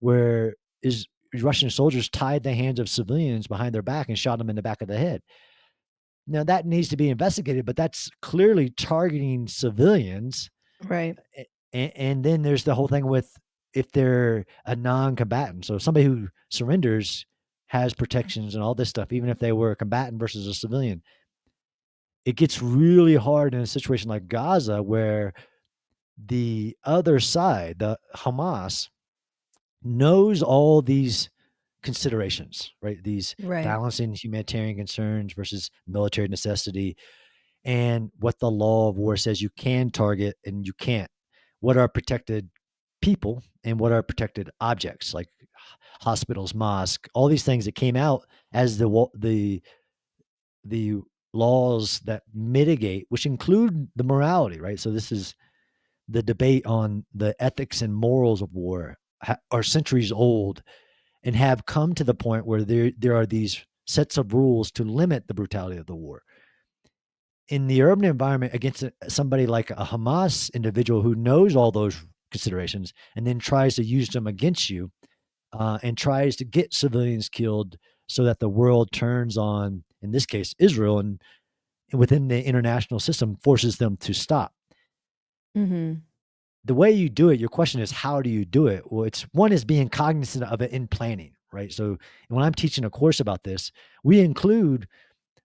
where is Russian soldiers tied the hands of civilians behind their back and shot them in the back of the head. Now that needs to be investigated, but that's clearly targeting civilians. Right. And then there's the whole thing with, if they're a non-combatant. So somebody who surrenders has protections and all this stuff, even if they were a combatant versus a civilian. It gets really hard in a situation like Gaza, where the other side, the Hamas, knows all these considerations, right? These Right. balancing humanitarian concerns versus military necessity, and what the law of war says you can target and you can't. What are protected people and what are protected objects, like hospitals, mosque, all these things that came out as the laws that mitigate, which include the morality, right? So this is the debate on the ethics and morals of war, are centuries old, and have come to the point where there are these sets of rules to limit the brutality of the war. In the urban environment, against somebody like a Hamas individual who knows all those considerations and then tries to use them against you, and tries to get civilians killed so that the world turns on, in this case, Israel, and within the international system forces them to stop. Mhm. The way you do it, your question is, how do you do it? Well, it's one is being cognizant of it in planning, right? So when I'm teaching a course about this, we include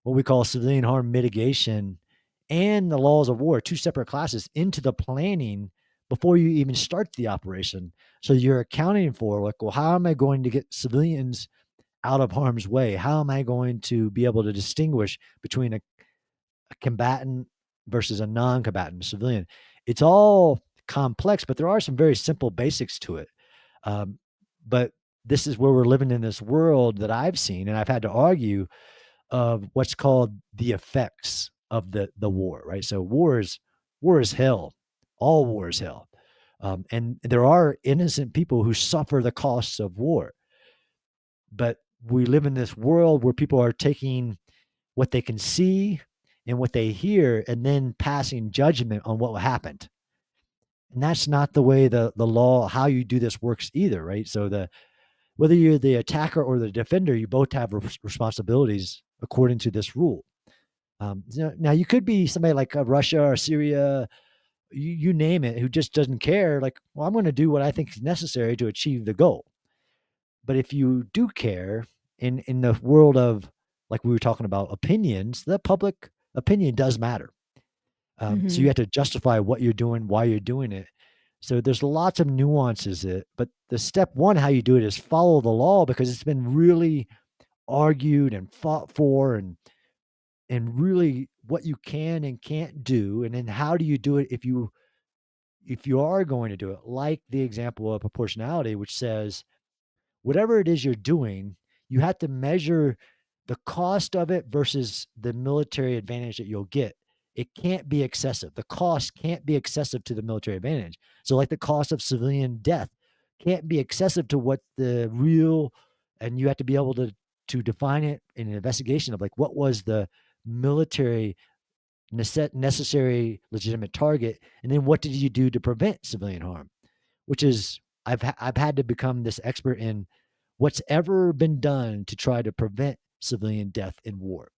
what we call civilian harm mitigation and the laws of war, two separate classes, into the planning before you even start the operation. So you're accounting for, like, well, how am I going to get civilians out of harm's way? How am I going to be able to distinguish between a combatant versus a non-combatant civilian? It's all complex, but there are some very simple basics to it. Um, but this is where we're living in this world that I've seen, and I've had to argue, of what's called the effects of the war, right? So war is hell. All war is hell. And there are innocent people who suffer the costs of war. But we live in this world where people are taking what they can see and what they hear and then passing judgment on what happened. And that's not the way the law, how you do this, works either, right? So whether you're the attacker or the defender, you both have responsibilities according to this rule. Now you could be somebody like Russia or Syria, you name it, who just doesn't care. Like, well, I'm going to do what I think is necessary to achieve the goal. But if you do care, in the world of, like we were talking about, opinions, the public opinion does matter. So you Mhm. have to justify what you're doing, why you're doing it. So there's lots of nuances. But the step one, how you do it, is follow the law, because it's been really argued and fought for, and really what you can and can't do, and then how do you do it if you are going to do it, like the example of proportionality, which says whatever it is you're doing, you have to measure the cost of it versus the military advantage that you'll get. It can't be excessive. The cost can't be excessive to the military advantage. So, like the cost of civilian death can't be excessive to what the real, and you have to be able to define it in an investigation of, like, what was the military necessary legitimate target, and then what did you do to prevent civilian harm, which is I've had to become this expert in what's ever been done to try to prevent civilian death in war.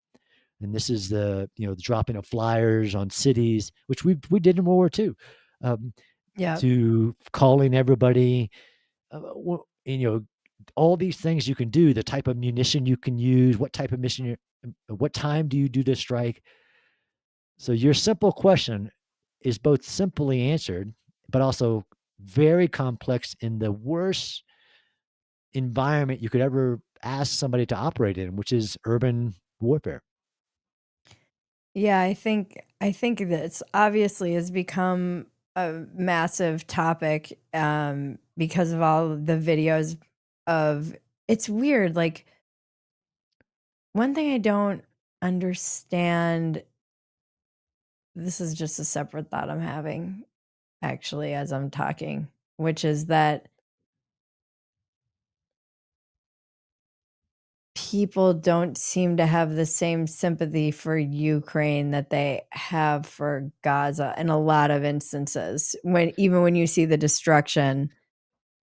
And this is the dropping of flyers on cities, which we did in World War II, um, Yep. to calling everybody, well, all these things you can do, the type of munition you can use, what type of mission, what time do you do the strike? So your simple question is both simply answered, but also very complex in the worst environment you could ever ask somebody to operate in, which is urban warfare. Yeah, I think this obviously has become a massive topic, because of all the videos of it's weird, like, one thing I don't understand, this is just a separate thought I'm having, actually, as I'm talking, which is that people don't seem to have the same sympathy for Ukraine that they have for Gaza in a lot of instances, when you see the destruction,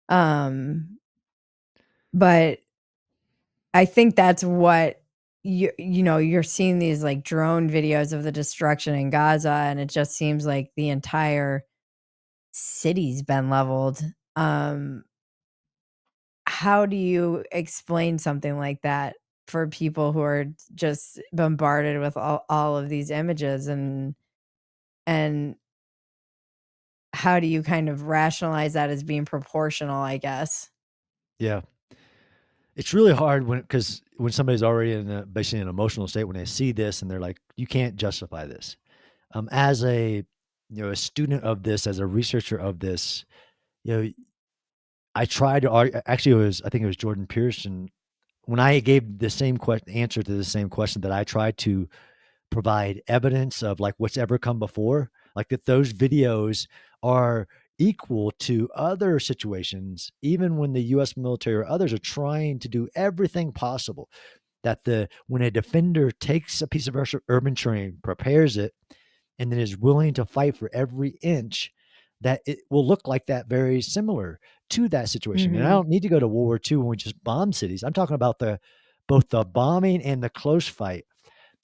um, but I think that's what you're seeing these, like, drone videos of the destruction in Gaza, and it just seems like the entire city's been leveled. Um, how do you explain something like that for people who are just bombarded with all of these images, and how do you kind of rationalize that as being proportional, I guess? Yeah. It's really hard because when somebody's already in basically an emotional state, when they see this and they're like, you can't justify this. As a student of this, as a researcher of this, you know, I tried to argue, actually, I think it was Jordan Pearson. When I gave the same answer to the same question, that I tried to provide evidence of like what's ever come before, like that those videos are equal to other situations, even when the US military or others are trying to do everything possible. That when a defender takes a piece of urban terrain, prepares it, and then is willing to fight for every inch, that it will look like that, very similar to that situation. And I Mhm. don't need to go to World War II when we just bombed cities. I'm talking about both the bombing and the close fight.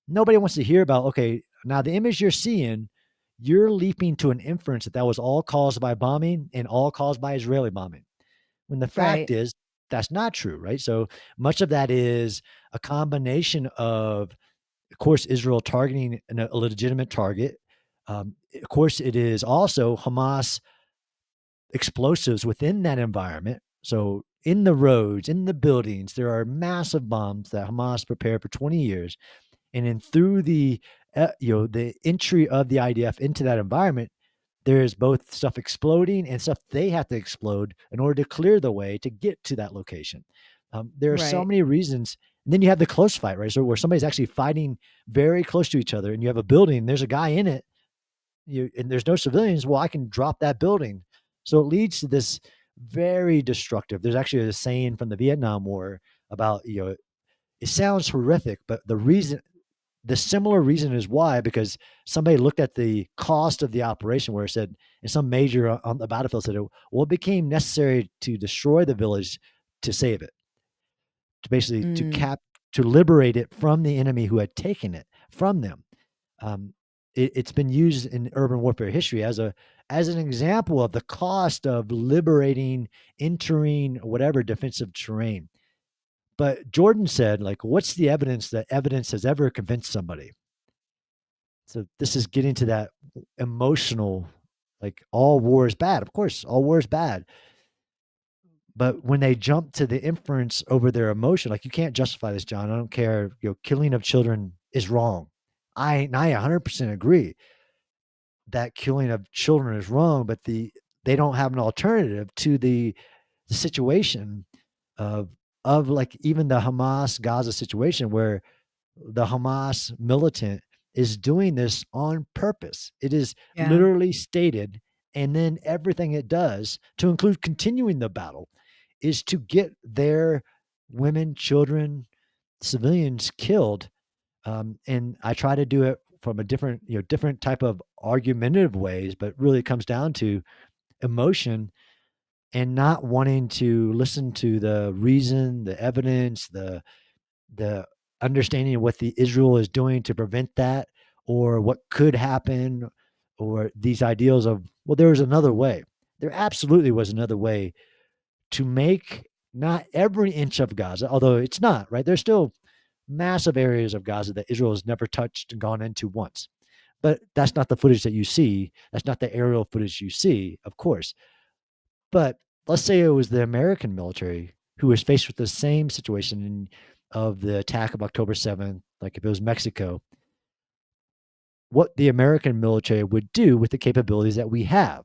Nobody wants to hear about, okay, now the image you're seeing, you're leaping to an inference that that was all caused by bombing and all caused by Israeli bombing. When the fact Right. is, that's not true, right? So much of that is a combination of course, Israel targeting a legitimate target. Of course, it is also Hamas explosives within that environment. So in the roads, in the buildings, there are massive bombs that Hamas prepared for 20 years, and then through the entry of the IDF into that environment, there is both stuff exploding and stuff they have to explode in order to clear the way to get to that location. There are so Right. many reasons. And then you have the close fight, right? So where somebody's actually fighting very close to each other, and you have a building, there's a guy in it, and there's no civilians. Well, I can drop that building. So it leads to this very destructive. There's actually a saying from the Vietnam War about, it sounds horrific, but the similar reason is why, because somebody looked at the cost of the operation where it said, and some major on the battlefield said, well, it became necessary to destroy the village to save it, to basically Mm. to liberate it from the enemy who had taken it from them. Um, it's been used in urban warfare history as an example of the cost of liberating, entering whatever defensive terrain. But Jordan said, like, what's the evidence that evidence has ever convinced somebody? So this is getting to that emotional, like all war is bad. Of course, all war is bad. But when they jump to the inference over their emotion, like you can't justify this, John. I don't care. Killing of children is wrong. I 100% agree that killing of children is wrong, but they don't have an alternative to the situation of like even the Hamas Gaza situation where the Hamas militant is doing this on purpose. It is Yeah. literally stated, and then everything it does, to include continuing the battle, is to get their women, children, civilians killed. And I try to do it from a different type of argumentative ways, but really it comes down to emotion. and not wanting to listen to the reason, the evidence, the understanding of what the Israel is doing to prevent that, or what could happen, or these ideals of, well, there was another way. There absolutely was another way to make not every inch of Gaza, although it's not, right? There's still massive areas of Gaza that Israel has never touched and gone into once. But that's not the footage that you see. That's not the aerial footage you see, of course. But let's say it was the American military who was faced with the same situation of the attack of October 7th, like if it was Mexico, what the American military would do with the capabilities that we have.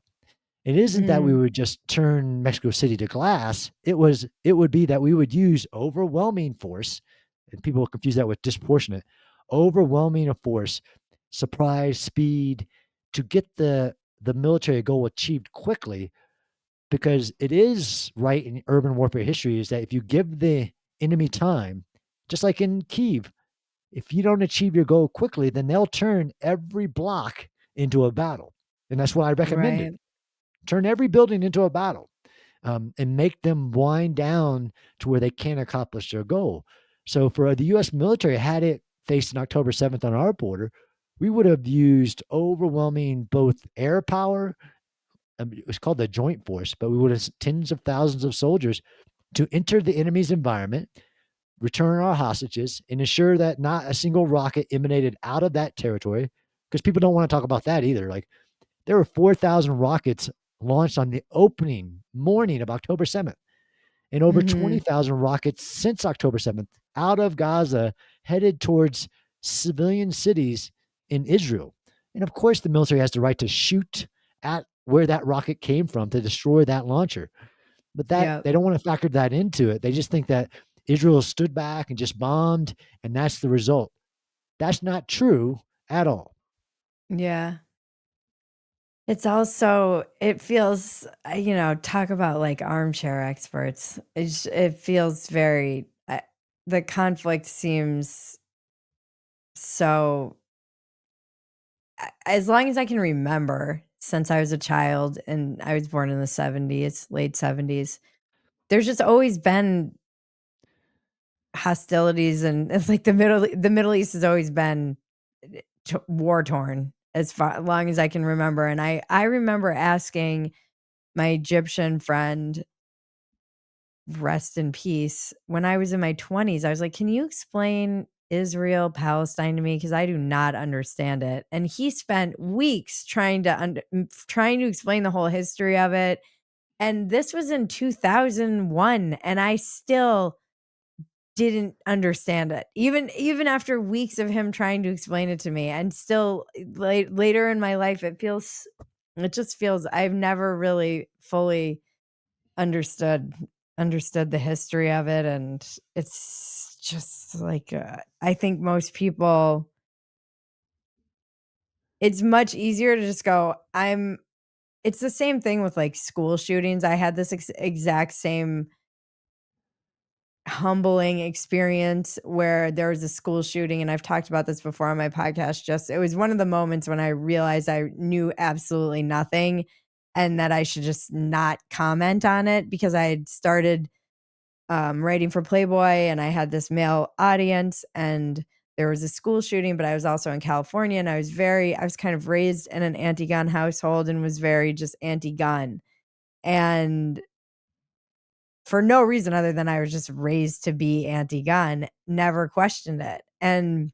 It isn't that we Mm, would just turn Mexico City to glass. It would be that we would use overwhelming force, and people confuse that with disproportionate, overwhelming a force, surprise, speed, to get the military goal achieved quickly, because it is right in urban warfare history is that if you give the enemy time, just like in Kiev, if you don't achieve your goal quickly, then they'll turn every block into a battle. And that's what I recommended. right. Turn every building into a battle, and make them wind down to where they can't accomplish their goal. So for the U.S. military, had it faced an October 7th on our border, we would have used overwhelming both air power. It was called the Joint Force, but we would have tens of thousands of soldiers to enter the enemy's environment, return our hostages, and ensure that not a single rocket emanated out of that territory. Because people don't want to talk about that either. Like, there were 4,000 rockets launched on the opening morning of October 7th, and over Mhm. 20,000 rockets since October 7th out of Gaza headed towards civilian cities in Israel. And of course, the military has the right to shoot at where that rocket came from to destroy that launcher. But that Yep. they don't want to factor that into it. They just think that Israel stood back and just bombed, and that's the result. That's not true at all. Yeah. It's also it feels, talk about, like, armchair experts. It feels very the conflict seems so as long as I can remember, since I was a child and I was born in the '70s, late '70s, there's just always been hostilities, and it's like the Middle East has always been war torn as far long as I can remember, and I remember asking my Egyptian friend, rest in peace, when I was in my 20s, I was like, "Can you explain Israel, Palestine to me? Because I do not understand it." And he spent weeks trying to explain the whole history of it, and this was in 2001, and I still didn't understand it. Even after weeks of him trying to explain it to me, and still later in my life, it just feels I've never really fully understood understood the history of it, and it's just like, I think most people it's much easier to just go, it's the same thing with, like, school shootings. I had this exact same humbling experience where there was a school shooting, and I've talked about this before on my podcast. Just it was one of the moments when I realized I knew absolutely nothing and that I should just not comment on it, because I had started writing for Playboy and I had this male audience, and there was a school shooting, but I was also in California, and I was kind of raised in an anti-gun household and was very just anti-gun. And for no reason other than I was just raised to be anti-gun, never questioned it. And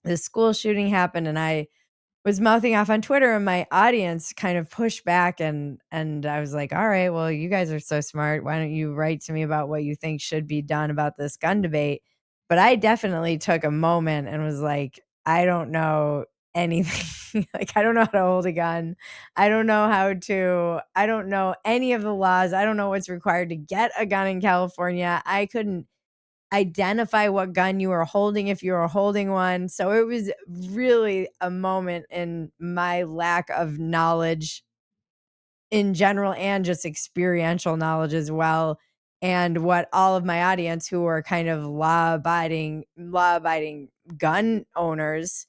the school shooting happened, and I was mouthing off on Twitter, and my audience kind of pushed back, and I was like, "All right, well, you guys are so smart. Why don't you write to me about what you think should be done about this gun debate?" But I definitely took a moment and was like, "I don't know anything. Like, I don't know how to hold a gun. I don't know any of the laws. I don't know what's required to get a gun in California. I couldn't identify what gun you were holding if you were holding one." So it was really a moment in my lack of knowledge in general and just experiential knowledge as well. And what all of my audience who were kind of law abiding gun owners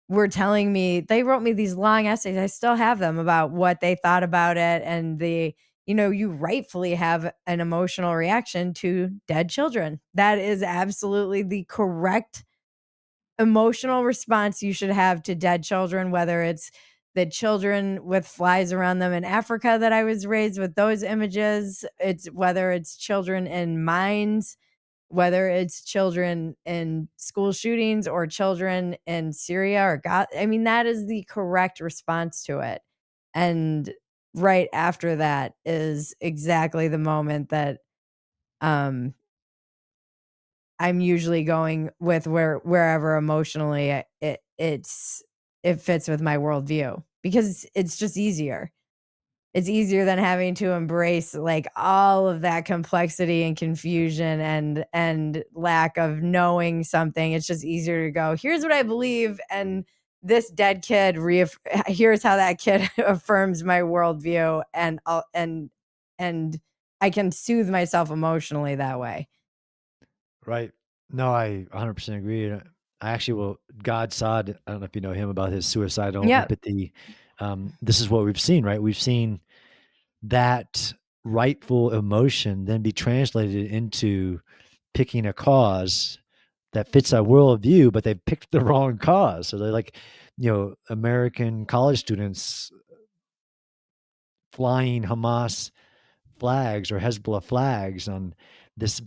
were telling me, they wrote me these long essays. I still have them about what they thought about it, and you rightfully have an emotional reaction to dead children. That is absolutely the correct emotional response you should have to dead children, whether it's the children with flies around them in Africa that I was raised with those images, it's whether it's children in mines, whether it's children in school shootings or children in Syria or God. I mean, that is the correct response to it. And right after that is exactly the moment that um I'm usually going with wherever emotionally it fits with my worldview because it's just easier. It's easier than having to embrace, like, all of that complexity and confusion and lack of knowing something. It's just easier to go, "Here's what I believe, and this dead kid here's how that kid affirms my worldview," and I can soothe myself emotionally that way. Right. No, I 100% agree. I actually will God Sod, I don't know if you know him about his suicidal Yep. empathy. This is what we've seen, right? We've seen that rightful emotion then be translated into picking a cause that fits our worldview, but they've picked the wrong cause. So they're like, American college students flying Hamas flags or Hezbollah flags on this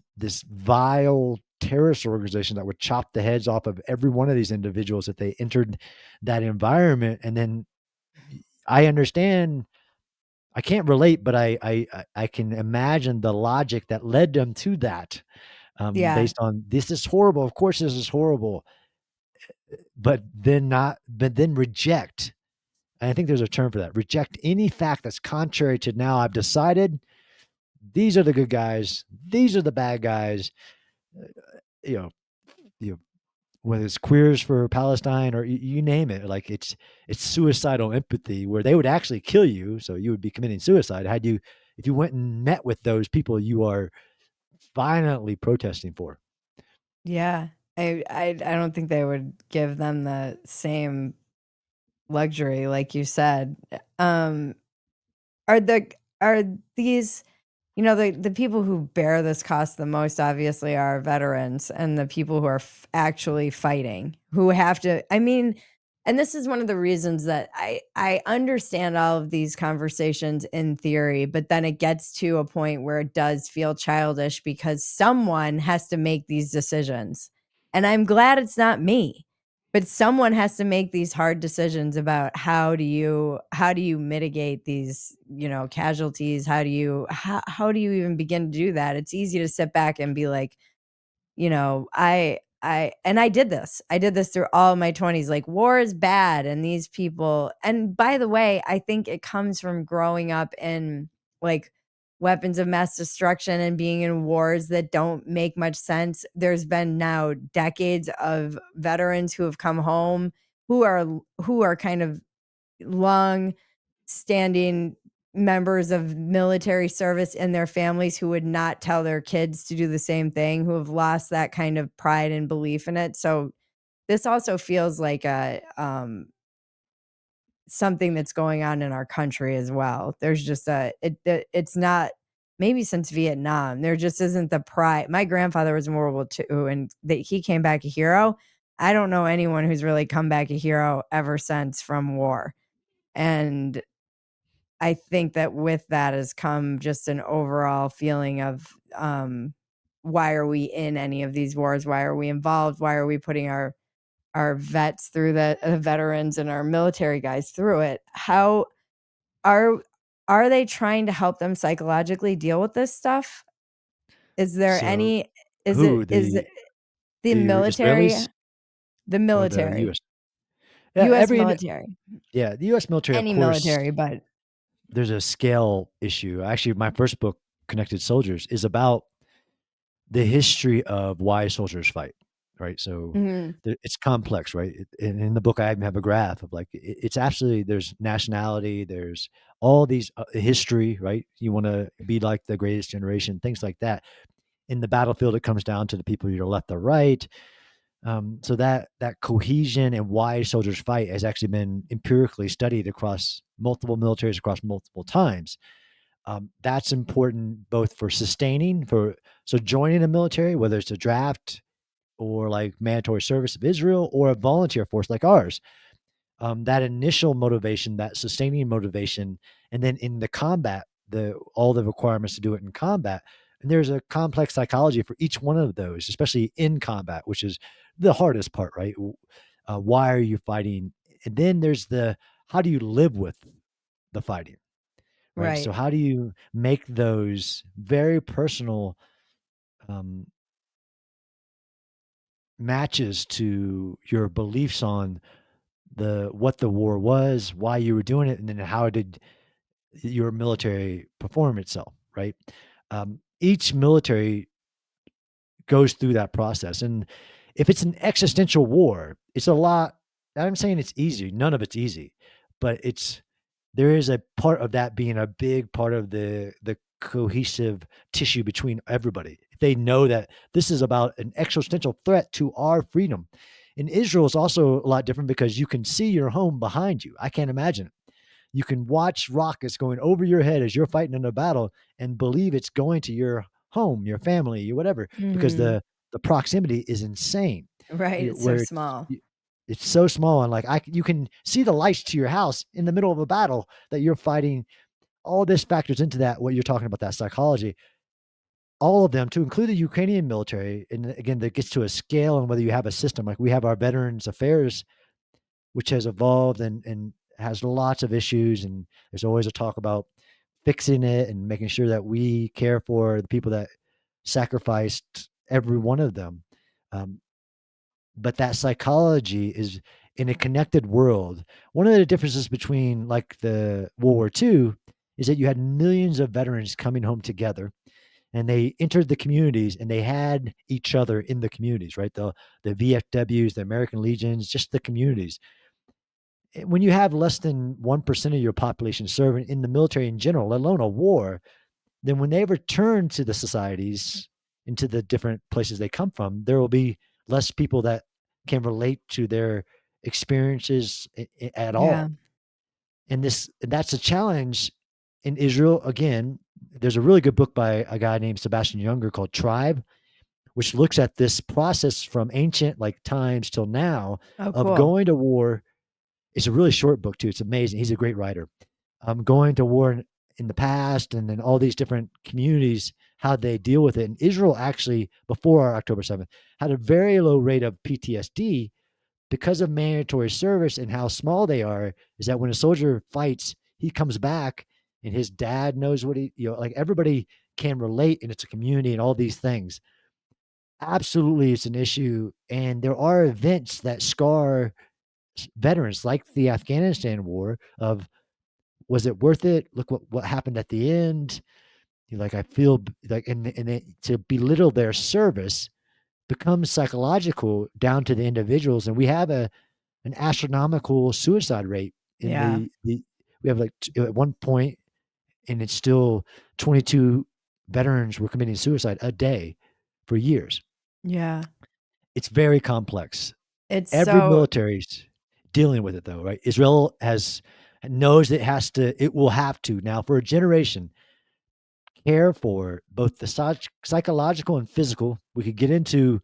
vile terrorist organization that would chop the heads off of every one of these individuals if they entered that environment. And then I understand, I can't relate, but I can imagine the logic that led them to that, Yeah. based on this is horrible. Of course, this is horrible, but then reject. And I think there's a term for that. Reject any fact that's contrary to now I've decided these are the good guys, these are the bad guys. You know, you know, whether it's queers for Palestine or you name it, like it's suicidal empathy where they would actually kill you, so you would be committing suicide had you if you went and met with those people you are violently protesting for. Yeah. I don't think they would give them the same luxury like you said. Are the are these the people who bear this cost the most obviously are veterans and the people who are actually fighting, who have to I mean, and this is one of the reasons that I understand all of these conversations in theory, but then it gets to a point where it does feel childish because someone has to make these decisions. And I'm glad it's not me. But someone has to make these hard decisions about how do you mitigate these, casualties? How do you even begin to do that? It's easy to sit back and be like, I did this. I did this through all my 20s. Like, war is bad and these people, and by the way, I think it comes from growing up in, like, weapons of mass destruction and being in wars that don't make much sense. There's been now decades of veterans who have come home who are kind of long standing members of military service in their families who would not tell their kids to do the same thing, who have lost that kind of pride and belief in it. So this also feels like a something that's going on in our country as well. There's just it's not, maybe since Vietnam, there just isn't the pride. My grandfather was in World War II and that he came back a hero. I don't know anyone who's really come back a hero ever since from war. And I think that with that has come just an overall feeling of, why are we in any of these wars? Why are we involved? Why are we putting our vets through the veterans and our military guys through it? How are are they trying to help them psychologically deal with this stuff? Is there So any who is it the the military Israelis the or the military, US? Yeah, US military, yeah, the US military, of any course, military, but there's a scale issue. Actually, my first book, Connected Soldiers, is about the history of why soldiers fight, right? So mhm, it's complex, right? In the book, I even have a graph of like it's absolutely there's nationality, there's all these history, right? You want to be like the greatest generation, things like that. In the battlefield, it comes down to the people you're left or right. So that cohesion and why soldiers fight has actually been empirically studied across multiple militaries across multiple times. That's important both for sustaining so joining the military, whether it's a draft or like mandatory service of Israel or a volunteer force like ours. That initial motivation, that sustaining motivation, and then in the combat, all the requirements to do it in combat. And there's a complex psychology for each one of those, especially in combat, which is the hardest part, right? Why are you fighting? And then there's the how do you live with the fighting, right? So Right. how do you make those very personal um, matches to your beliefs on what the war was, why you were doing it, and then how did your military perform itself, right? Each military goes through that process. And if it's an existential war, it's a lot. I'm saying it's easy. None of it's easy, but there is a part of that being a big part of the cohesive tissue between everybody. They know that this is about an existential threat to our freedom. In Israel, it's also a lot different because you can see your home behind you. I can't imagine it. You can watch rockets going over your head as you're fighting in a battle and believe it's going to your home, your family, your whatever, because Mhm. the proximity is insane. Right, it's so Where small. it's so small and like you can see the lights to your house in the middle of a battle that you're fighting. All this factors into that. What you're talking about, that psychology, all of them, to include the Ukrainian military, and again, that gets to a scale and whether you have a system like we have our Veterans Affairs, which has evolved and has lots of issues. And there's always a talk about fixing it and making sure that we care for the people that sacrificed every one of them. Um, but that psychology is in a connected world. One of the differences between like the World War II is that you had millions of veterans coming home together and they entered the communities and they had each other in the communities, right? The VFWs, the American Legions, just the communities. When you have less than 1% of your population serving in the military in general, let alone a war, then when they return to the societies, into the different places they come from, there will be less people that can relate to their experiences at Yeah. all. And that's a challenge in Israel. Again, there's a really good book by a guy named Sebastian Younger called Tribe, which looks at this process from ancient like times till now Oh, of cool. going to war. It's a really short book too. It's amazing. He's a great writer. Going to war in the past, and then all these different communities, how they deal with it. And Israel actually, before October 7th, had a very low rate of PTSD because of mandatory service and how small they are. Is that when a soldier fights, he comes back and his dad knows what like everybody can relate, and it's a community and all these things. Absolutely, it's an issue. And there are events that scar veterans, like the Afghanistan war, of was it worth it? Look what happened at the end. You're like, I feel like, to belittle their service becomes psychological down to the individuals. And we have an astronomical suicide rate in Yeah. we have like at one point, and it's still 22 veterans were committing suicide a day for years. Yeah. It's very complex. It's Every so military's dealing with it though, right? Israel knows it will have to now for a generation care for both the psychological and physical. We could get into,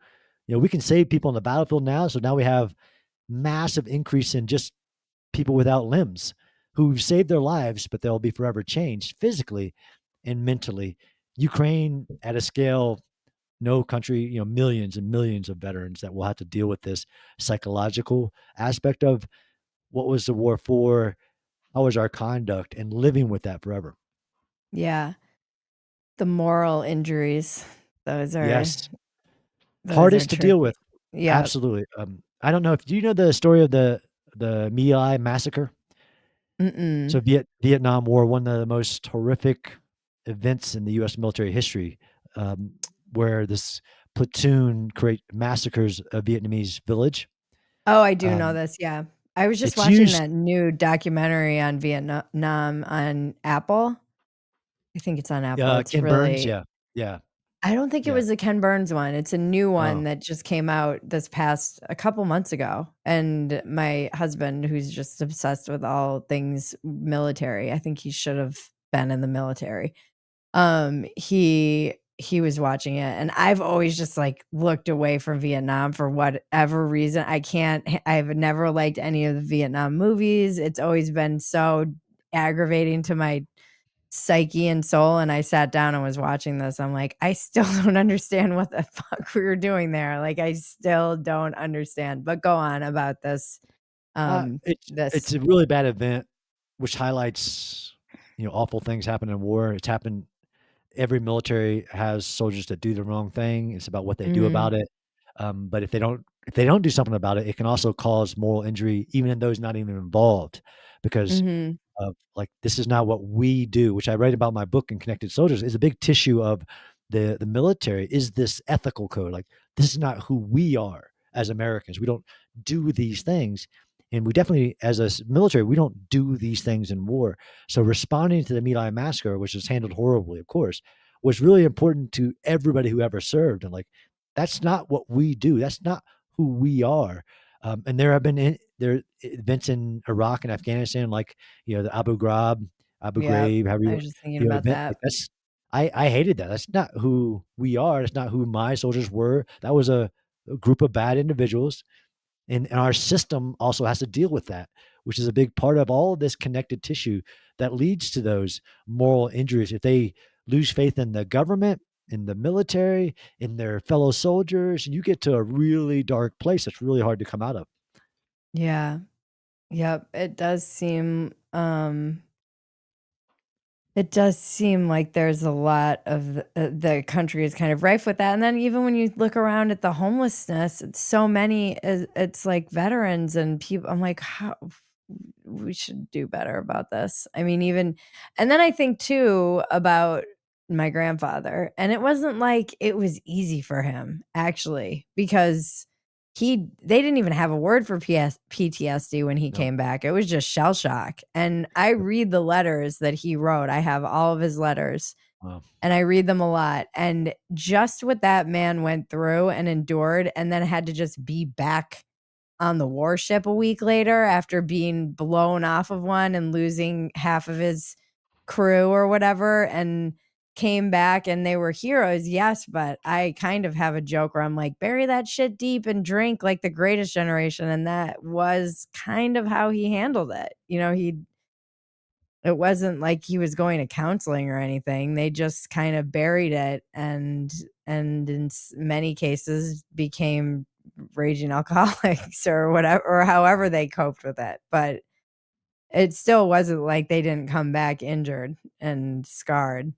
we can save people on the battlefield now. So now we have massive increase in just people without limbs who've saved their lives, but they'll be forever changed physically and mentally. Ukraine at a scale, no country, millions and millions of veterans that will have to deal with this psychological aspect of what was the war for, how was our conduct, and living with that forever. yeah, the moral injuries, those are Yes, those are hardest to deal tricky. with. Yeah. Absolutely. I don't know if do you know the story of the My Lai massacre? So Mm-mm. Vietnam War, one of the most horrific events in the U.S. military history, um, where this platoon create massacres a Vietnamese village. Oh, I do know Um, this, yeah. I was just it's watching used that new documentary on Vietnam on Apple. I think it's on Apple. It's Ken Burns, really yeah, yeah, I don't think it yeah. was the Ken Burns one. It's a new one Oh, that just came out this past a couple months ago, and my husband, who's just obsessed with all things military, I think he should have been in the military. He was watching it, and I've always just, like, looked away from Vietnam for whatever reason. I've never liked any of the Vietnam movies. It's always been so aggravating to my psyche and soul, and I sat down and was watching this. I'm like, "I still don't understand what the fuck we were doing there." Like, I still don't understand, but go on about this, It's this a really bad event, which highlights, awful things happen in war. It's happened every military has soldiers that do the wrong thing. It's about what they do Mhm, about it. But if they don't do something about it, it can also cause moral injury, even in those not even involved, because mhm, of like this is not what we do, which I write about in my book in Connected Soldiers, is a big tissue of the military is this ethical code. Like this is not who we are as Americans. We don't do these things. And we definitely, as a military, we don't do these things in war. So responding to the My Lai massacre, which was handled horribly, of course, was really important to everybody who ever served. And like, that's not what we do. That's not who we are. And there have been there events in Iraq and Afghanistan, like the Abu yep, Ghraib, however I was just thinking you about event that. like that's. I hated that. That's not who we are. That's not who my soldiers were. That was a group of bad individuals, and our system also has to deal with that, which is a big part of all of this connected tissue that leads to those moral injuries. If they lose faith in the government, in the military, in their fellow soldiers, you get to a really dark place that's really hard to come out of. Yeah. Yep, it does seem like there's a lot of the country is kind of rife with that, and then even when you look around at the homelessness, it's so many it's like veterans and people. I'm like, "How we should do better about this." I mean, even and then I think too about my grandfather, and it wasn't like it was easy for him, actually, because they didn't even have a word for PTSD when he No. came back. It was just shell shock, and I read the letters that he wrote. I have all of his letters, Wow. and I read them a lot, and just what that man went through and endured and then had to just be back on the warship a week later after being blown off of one and losing half of his crew or whatever, and came back and they were heroes, yes, but I kind of have a joke where I'm like, "Bury that shit deep and drink like the Greatest Generation," and that was kind of how he handled it. It wasn't like he was going to counseling or anything. They just kind of buried it and in many cases became raging alcoholics or whatever or however they coped with it. But it still wasn't like they didn't come back injured and scarred.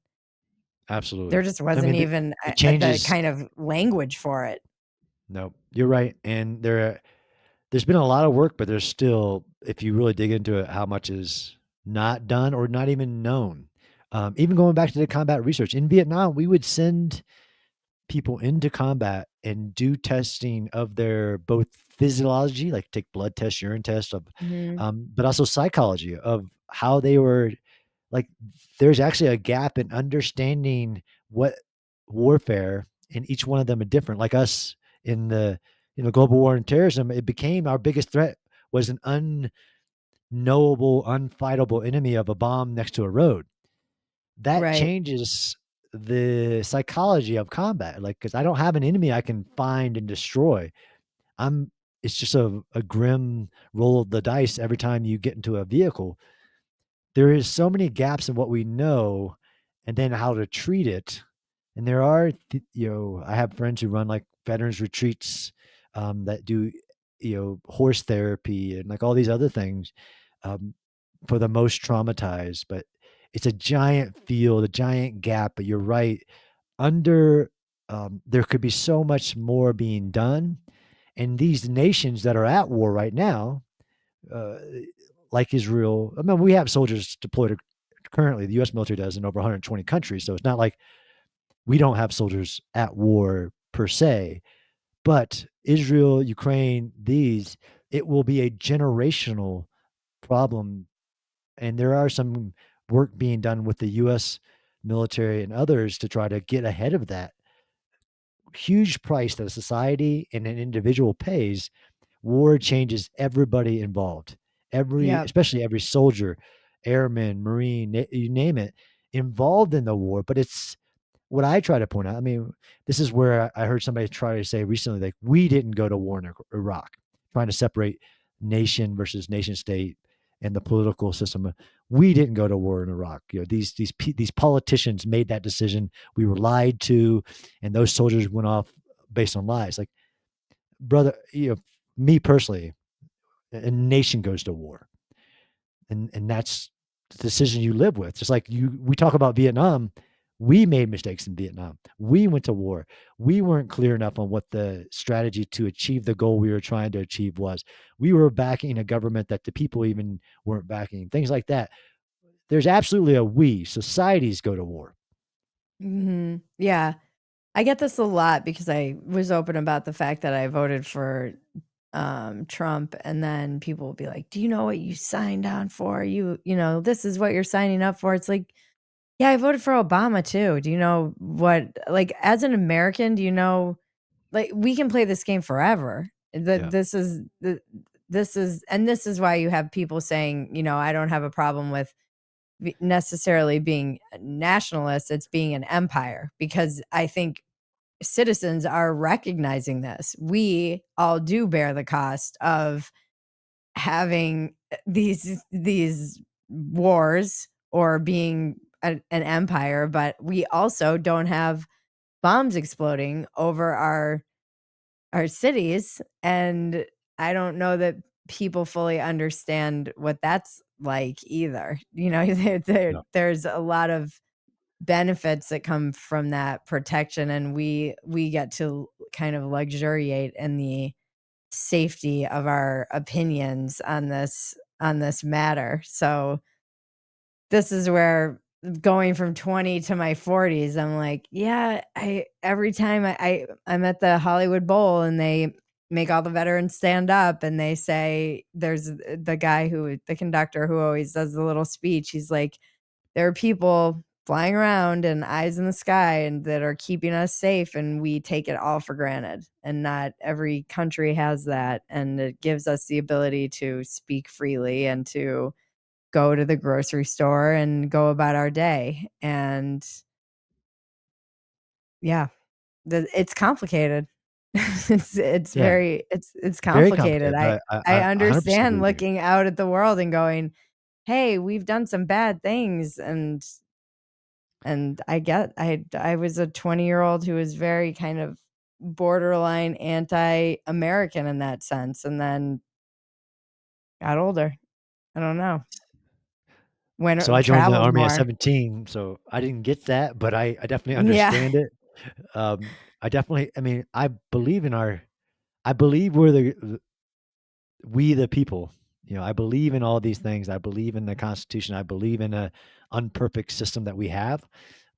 There Absolutely. just I wasn't mean, even it the changes. kind of language for it. No, you're right. And there's been a lot of work, but there's still, if you really dig into it, how much is not done or not even known. Even going back to the combat research in Vietnam, we would send people into combat and do testing of their both physiology, like take blood tests, urine tests, Mhm. but also psychology of how they were. Like, there's actually a gap in understanding what warfare, and each one of them are different. Like us in the global war on terrorism, it became our biggest threat was an unknowable, unfightable enemy of a bomb next to a road. That Right. changes the psychology of combat. Like, because I don't have an enemy I can find and destroy. I'm. It's just a grim roll of the dice every time you get into a vehicle. There is so many gaps in what we know and then how to treat it. And there are, I have friends who run like veterans retreats, that do, horse therapy and like all these other things, um, for the most traumatized. But it's a giant field, a giant gap. But you're right. Under, there could be so much more being done. And these nations that are at war right now, uh, like Israel. I mean, we have soldiers deployed currently. The U.S. military does in over 120 countries, so it's not like we don't have soldiers at war per se. But Israel, Ukraine, these it will be a generational problem, and there are some work being done with the U.S. military and others to try to get ahead of that huge price that a society and an individual pays. War changes everybody involved, Yep. especially every soldier. airmen, marine, you name it, involved in the war. But it's what I try to point out. I mean, this is where I heard somebody try to say recently, like, we didn't go to war in Iraq, trying to separate nation versus nation state and the political system. We didn't go to war in Iraq. You know, these politicians made that decision. We were lied to, and those soldiers went off based on lies. Like, brother, you know, me personally, a nation goes to war, and that's the decision you live with. Just like we talk about Vietnam, we made mistakes in Vietnam. We went to war. We weren't clear enough on what the strategy to achieve the goal we were trying to achieve was. We were backing a government that the people even weren't backing. Things like that. There's absolutely a we. Societies go to war. Yeah. I get this a lot because I was open about the fact that I voted for Trump, and then people will be like, "Do you know what you signed on for? This is what you're signing up for." It's like, "Yeah, I voted for Obama too. Do you know what, like, as an American, do you know, like, we can play this game forever. Yeah. This is why you have people saying, I don't have a problem with necessarily being a nationalist, it's being an empire, because I think citizens are recognizing this. We all do bear the cost of having these wars or being an empire, but we also don't have bombs exploding over our cities, and I don't know that people fully understand what that's like either. Yeah. There's a lot of benefits that come from that protection, and we get to kind of luxuriate in the safety of our opinions on this matter. So this is where, going from 20 to my 40s, I'm like, yeah, I every time I'm at the Hollywood Bowl and they make all the veterans stand up and they say, there's the conductor who always does the little speech. He's like, there are people flying around and eyes in the sky and that are keeping us safe, and we take it all for granted, and not every country has that, and it gives us the ability to speak freely and to go to the grocery store and go about our day. And yeah, it's complicated. It's Yeah. very it's Very complicated. complicated, I but I I 100% agree understand with you. looking out at the world and going, "Hey, we've done some bad things," and I was a 20-year-old who was very kind of borderline anti-American in that sense, and then got older. I don't know. So I joined the Traveled army at more. 17, so I didn't get that, but I definitely Yeah. understand it. I definitely, I mean, I believe we're we the people. You know, I believe in all these things. I believe in the Constitution. I believe in a unperfect system that we have,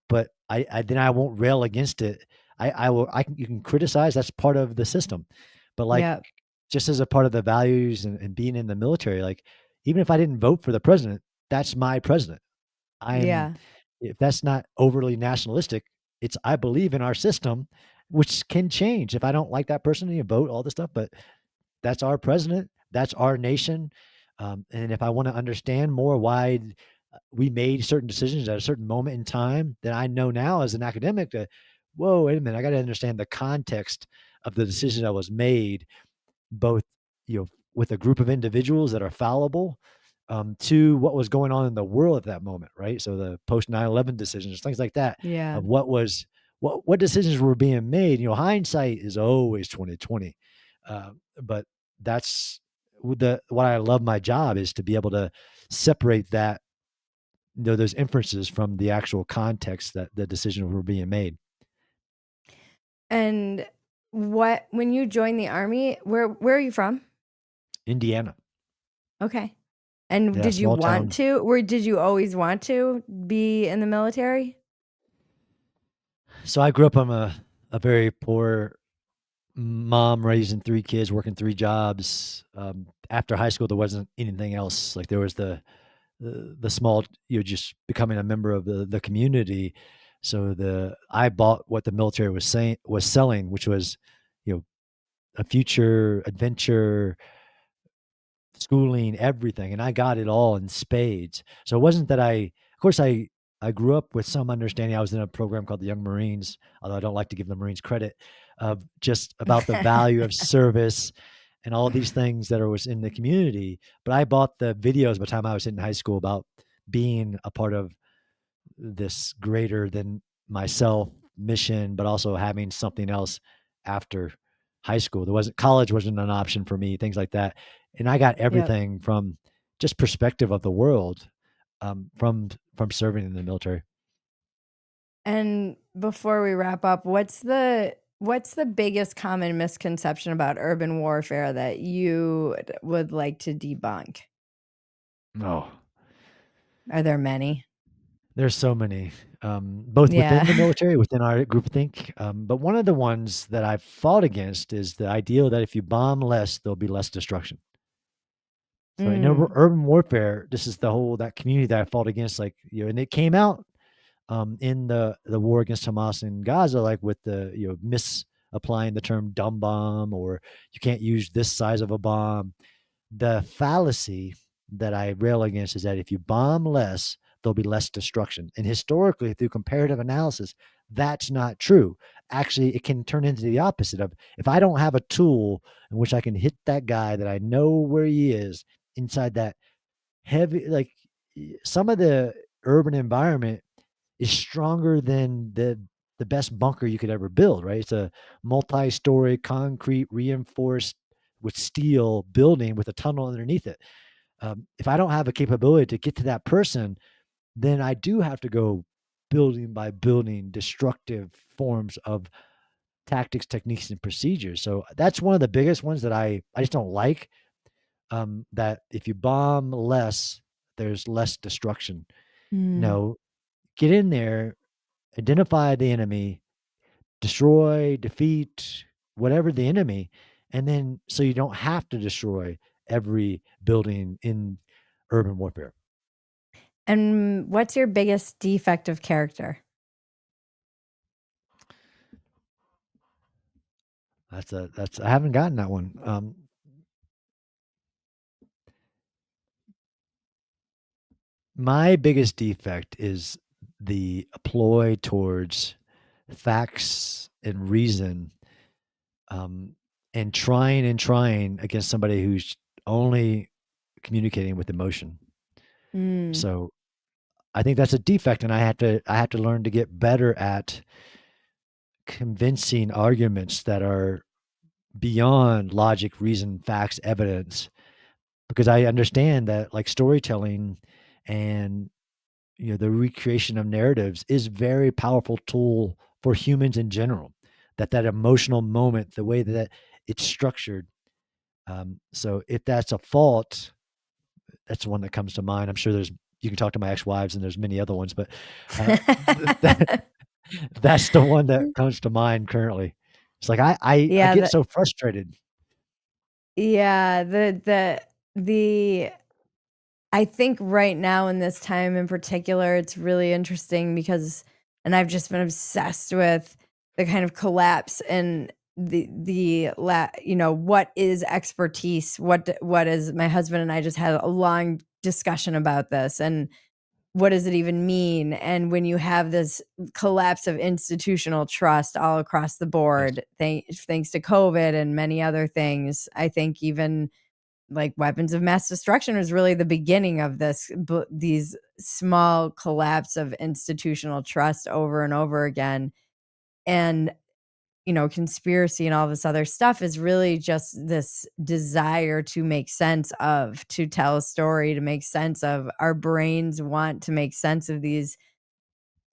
but I won't rail against it. I will. You can criticize. That's part of the system, but like, Yeah. just as a part of the values and being in the military, like, even if I didn't vote for the president, that's my president. I'm Yeah. If that's not overly nationalistic, it's I believe in our system, which can change if I don't like that person, you vote all this stuff, but that's our president, that's our nation. And if I want to understand more why we made certain decisions at a certain moment in time, then I know now as an academic that, whoa, wait a minute, I got to understand the context of the decision that was made, both, with a group of individuals that are fallible, to what was going on in the world at that moment, right? So the post 9/11 decisions, things like that, Yeah. of what decisions were being made. Hindsight is always 2020, but that's what I love my job is to be able to separate that, those inferences from the actual context that the decisions were being made. And when you joined the army, where are you from? Indiana, Okay. And yeah, small town. did you always want to be in the military? So I grew up on a very poor mom, raising three kids, working three jobs. After high school, there wasn't anything else. Like, there was the small, just becoming a member of the community. So I bought what the military was selling, which was, you know, a future adventure, schooling, everything, and I got it all in spades. So it wasn't that of course, I grew up with some understanding. I was in a program called the Young Marines, although I don't like to give the Marines credit, of just about the value of service and all these things that was in the community. But I bought the videos by the time I was in high school about being a part of this greater than myself mission, but also having something else after high school. There wasn't college wasn't an option for me, things like that. And I got Yep. everything from just perspective of the world from serving in the military. And before we wrap up, what's the biggest common misconception about urban warfare that you would like to debunk? Oh, Are there many? there's so many, both within the Yeah. military, within our groupthink. But one of the ones that I've fought against is the idea that if you bomb less, there'll be less destruction. So in Mm, urban warfare, this is the whole that community that I fought against, like and it came out in the war against Hamas in Gaza, like with the misapplying the term dumb bomb, or you can't use this size of a bomb. The fallacy that I rail against is that if you bomb less, there'll be less destruction. And historically, through comparative analysis, that's not true. Actually, it can turn into the opposite of if I don't have a tool in which I can hit that guy that I know where he is inside that heavy, like some of the urban environment is stronger than the best bunker you could ever build, right? It's a multi-story concrete reinforced with steel building with a tunnel underneath it. If I don't have a capability to get to that person, then I do have to go building by building destructive forms of tactics, techniques, and procedures. So that's one of the biggest ones that I just don't like. That if you bomb less, there's less destruction. mm. No, get in there, identify the enemy, destroy, defeat, whatever the enemy, and then so you don't have to destroy every building in urban warfare. And what's your biggest defect of character? I haven't gotten that one. My biggest defect is the ploy towards facts and reason, um, and trying against somebody who's only communicating with emotion. Mm, So I think that's a defect, and I have to learn to get better at convincing arguments that are beyond logic, reason, facts, evidence, because I understand that like storytelling and the recreation of narratives is very powerful tool for humans in general. That emotional moment, the way that it's structured. So if that's a fault, that's one that comes to mind. I'm sure you can talk to my ex-wives and there's many other ones, but uh, that's the one that comes to mind currently. It's like I Yeah, get so frustrated. yeah, the I think right now in this time in particular, it's really interesting because and I've just been obsessed with the kind of collapse and what is expertise? What is my husband and I just had a long discussion about this, and what does it even mean? And when you have this collapse of institutional trust all across the Yes. board, thanks to COVID and many other things, I think even like weapons of mass destruction was really the beginning of these small collapse of institutional trust over and over again. And conspiracy and all this other stuff is really just this desire to make sense of, to tell a story, to make sense of. Our brains want to make sense of these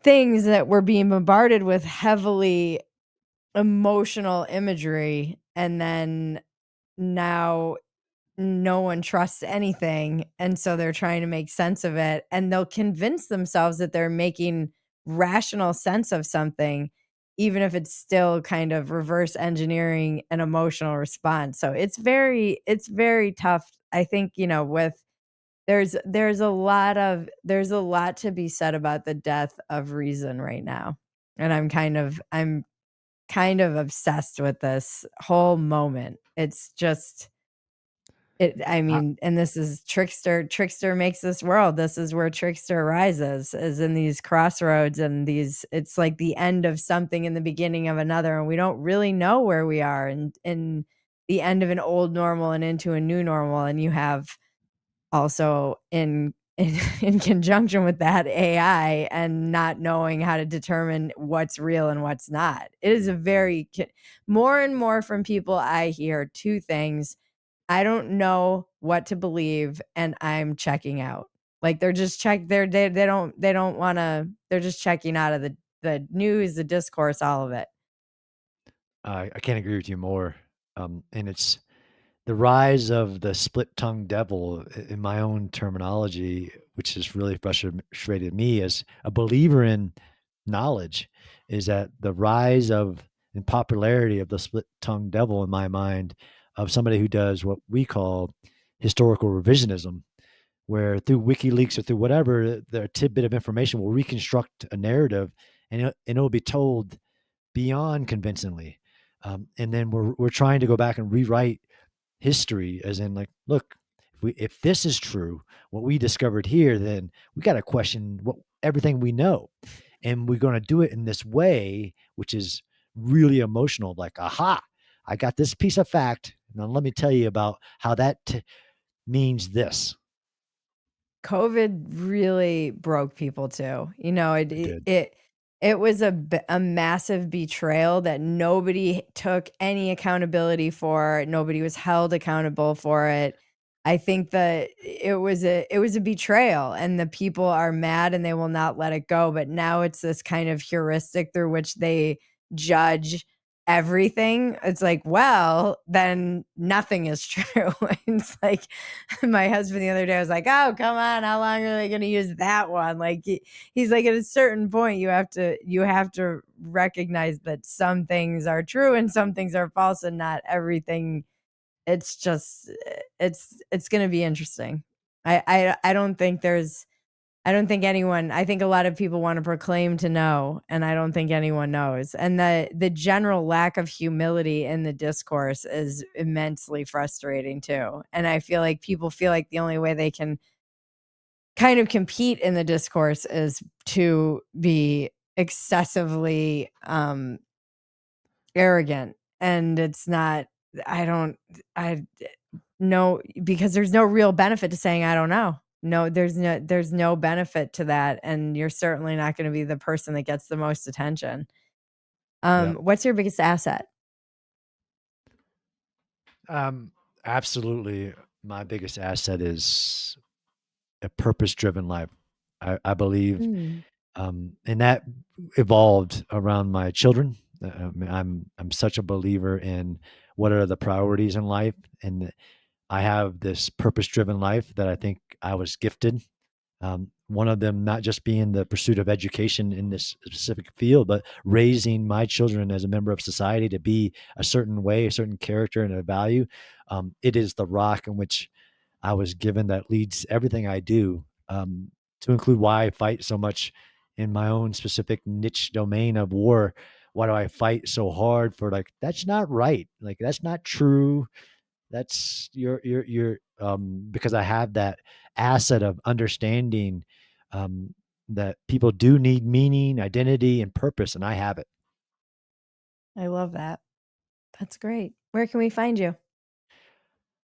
things that we're being bombarded with heavily emotional imagery. And then now no one trusts anything, and so they're trying to make sense of it, and they'll convince themselves that they're making rational sense of something, even if it's still kind of reverse engineering an emotional response. So it's very tough. I think, with there's a lot to be said about the death of reason right now. And I'm kind of obsessed with this whole moment. It's just I I mean, and this is trickster makes this world. This is where trickster arises, is in these crossroads and it's like the end of something and the beginning of another, and we don't really know where we are in the end of an old normal and into a new normal, and you have also in conjunction with that AI and not knowing how to determine what's real and what's not. It is a very more and more from people I hear two things. I don't know what to believe and I'm checking out. Like they're just they don't want to they're just checking out of the news, the discourse, all of it. I can't agree with you more. And it's the rise of the split-tongued devil in my own terminology, which has really frustrated me as a believer in knowledge, is that the rise of and popularity of the split-tongued devil in my mind of somebody who does what we call historical revisionism, where through WikiLeaks or through whatever, their tidbit of information will reconstruct a narrative and it'll be told beyond convincingly. And then we're trying to go back and rewrite history as in like, look, if this is true, what we discovered here, then we got to question everything we know. And we're going to do it in this way, which is really emotional. Like, aha, I got this piece of fact. Now let me tell you about how that means this. COVID really broke people too. You know, It did. it was a massive betrayal that nobody took any accountability for. Nobody was held accountable for it. I think that it was a betrayal, and the people are mad and they will not let it go. But now it's this kind of heuristic through which they judge everything. It's like, well, then nothing is true. It's like my husband the other day was like, "Oh, come on, how long are they going to use that one?" Like he's like, at a certain point, you have to recognize that some things are true and some things are false, and not everything. It's just it's going to be interesting. I don't think there's I don't think anyone I think a lot of people want to proclaim to know, and I don't think anyone knows. And the general lack of humility in the discourse is immensely frustrating too. And I feel like people feel like the only way they can kind of compete in the discourse is to be excessively arrogant. And it's not I don't I no, because there's no real benefit to saying I don't know. No, there's no benefit to that, and you're certainly not gonna be the person that gets the most attention. Yeah. What's your biggest asset? Um, Absolutely. My biggest asset is a purpose-driven life. I believe, Mm, and that evolved around my children. I'm such a believer in what are the priorities in life, and I have this purpose-driven life that I think I was gifted. One of them not just being the pursuit of education in this specific field, but raising my children as a member of society to be a certain way, a certain character, and a value. It is the rock in which I was given that leads everything I do, to include why I fight so much in my own specific niche domain of war. Why do I fight so hard for like that's not right, like that's not true, that's because I have that asset of understanding, um, that people do need meaning, identity, and purpose, and I have it. I love that. That's great. Where can we find you?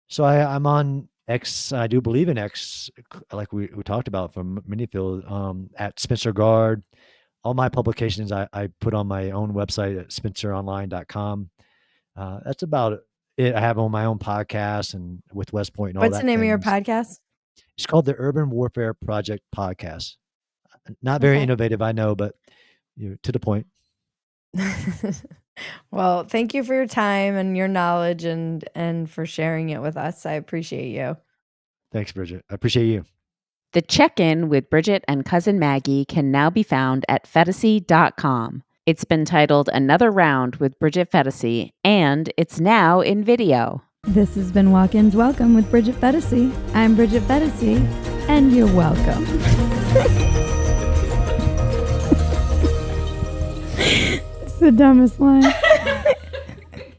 So I'm on X. I do believe in X, like we talked about from Minifield, at Spencer Guard. All my publications I put on my own website at spenceronline.com. That's about it. I have on my own podcast and with West Point and all What's the that name of your things. podcast? It's called the Urban Warfare Project Podcast. Not very Okay. innovative, I know, but to the point. Well, thank you for your time and your knowledge and for sharing it with us. I appreciate you. Thanks, Bridget. I appreciate you. The check-in with Bridget and Cousin Maggie can now be found at Phetasy.com. It's been titled Another Round with Bridget Phetasy, and it's now in video. This has been Walk-Ins Welcome with Bridget Phetasy. I'm Bridget Phetasy, and you're welcome. It's the dumbest line.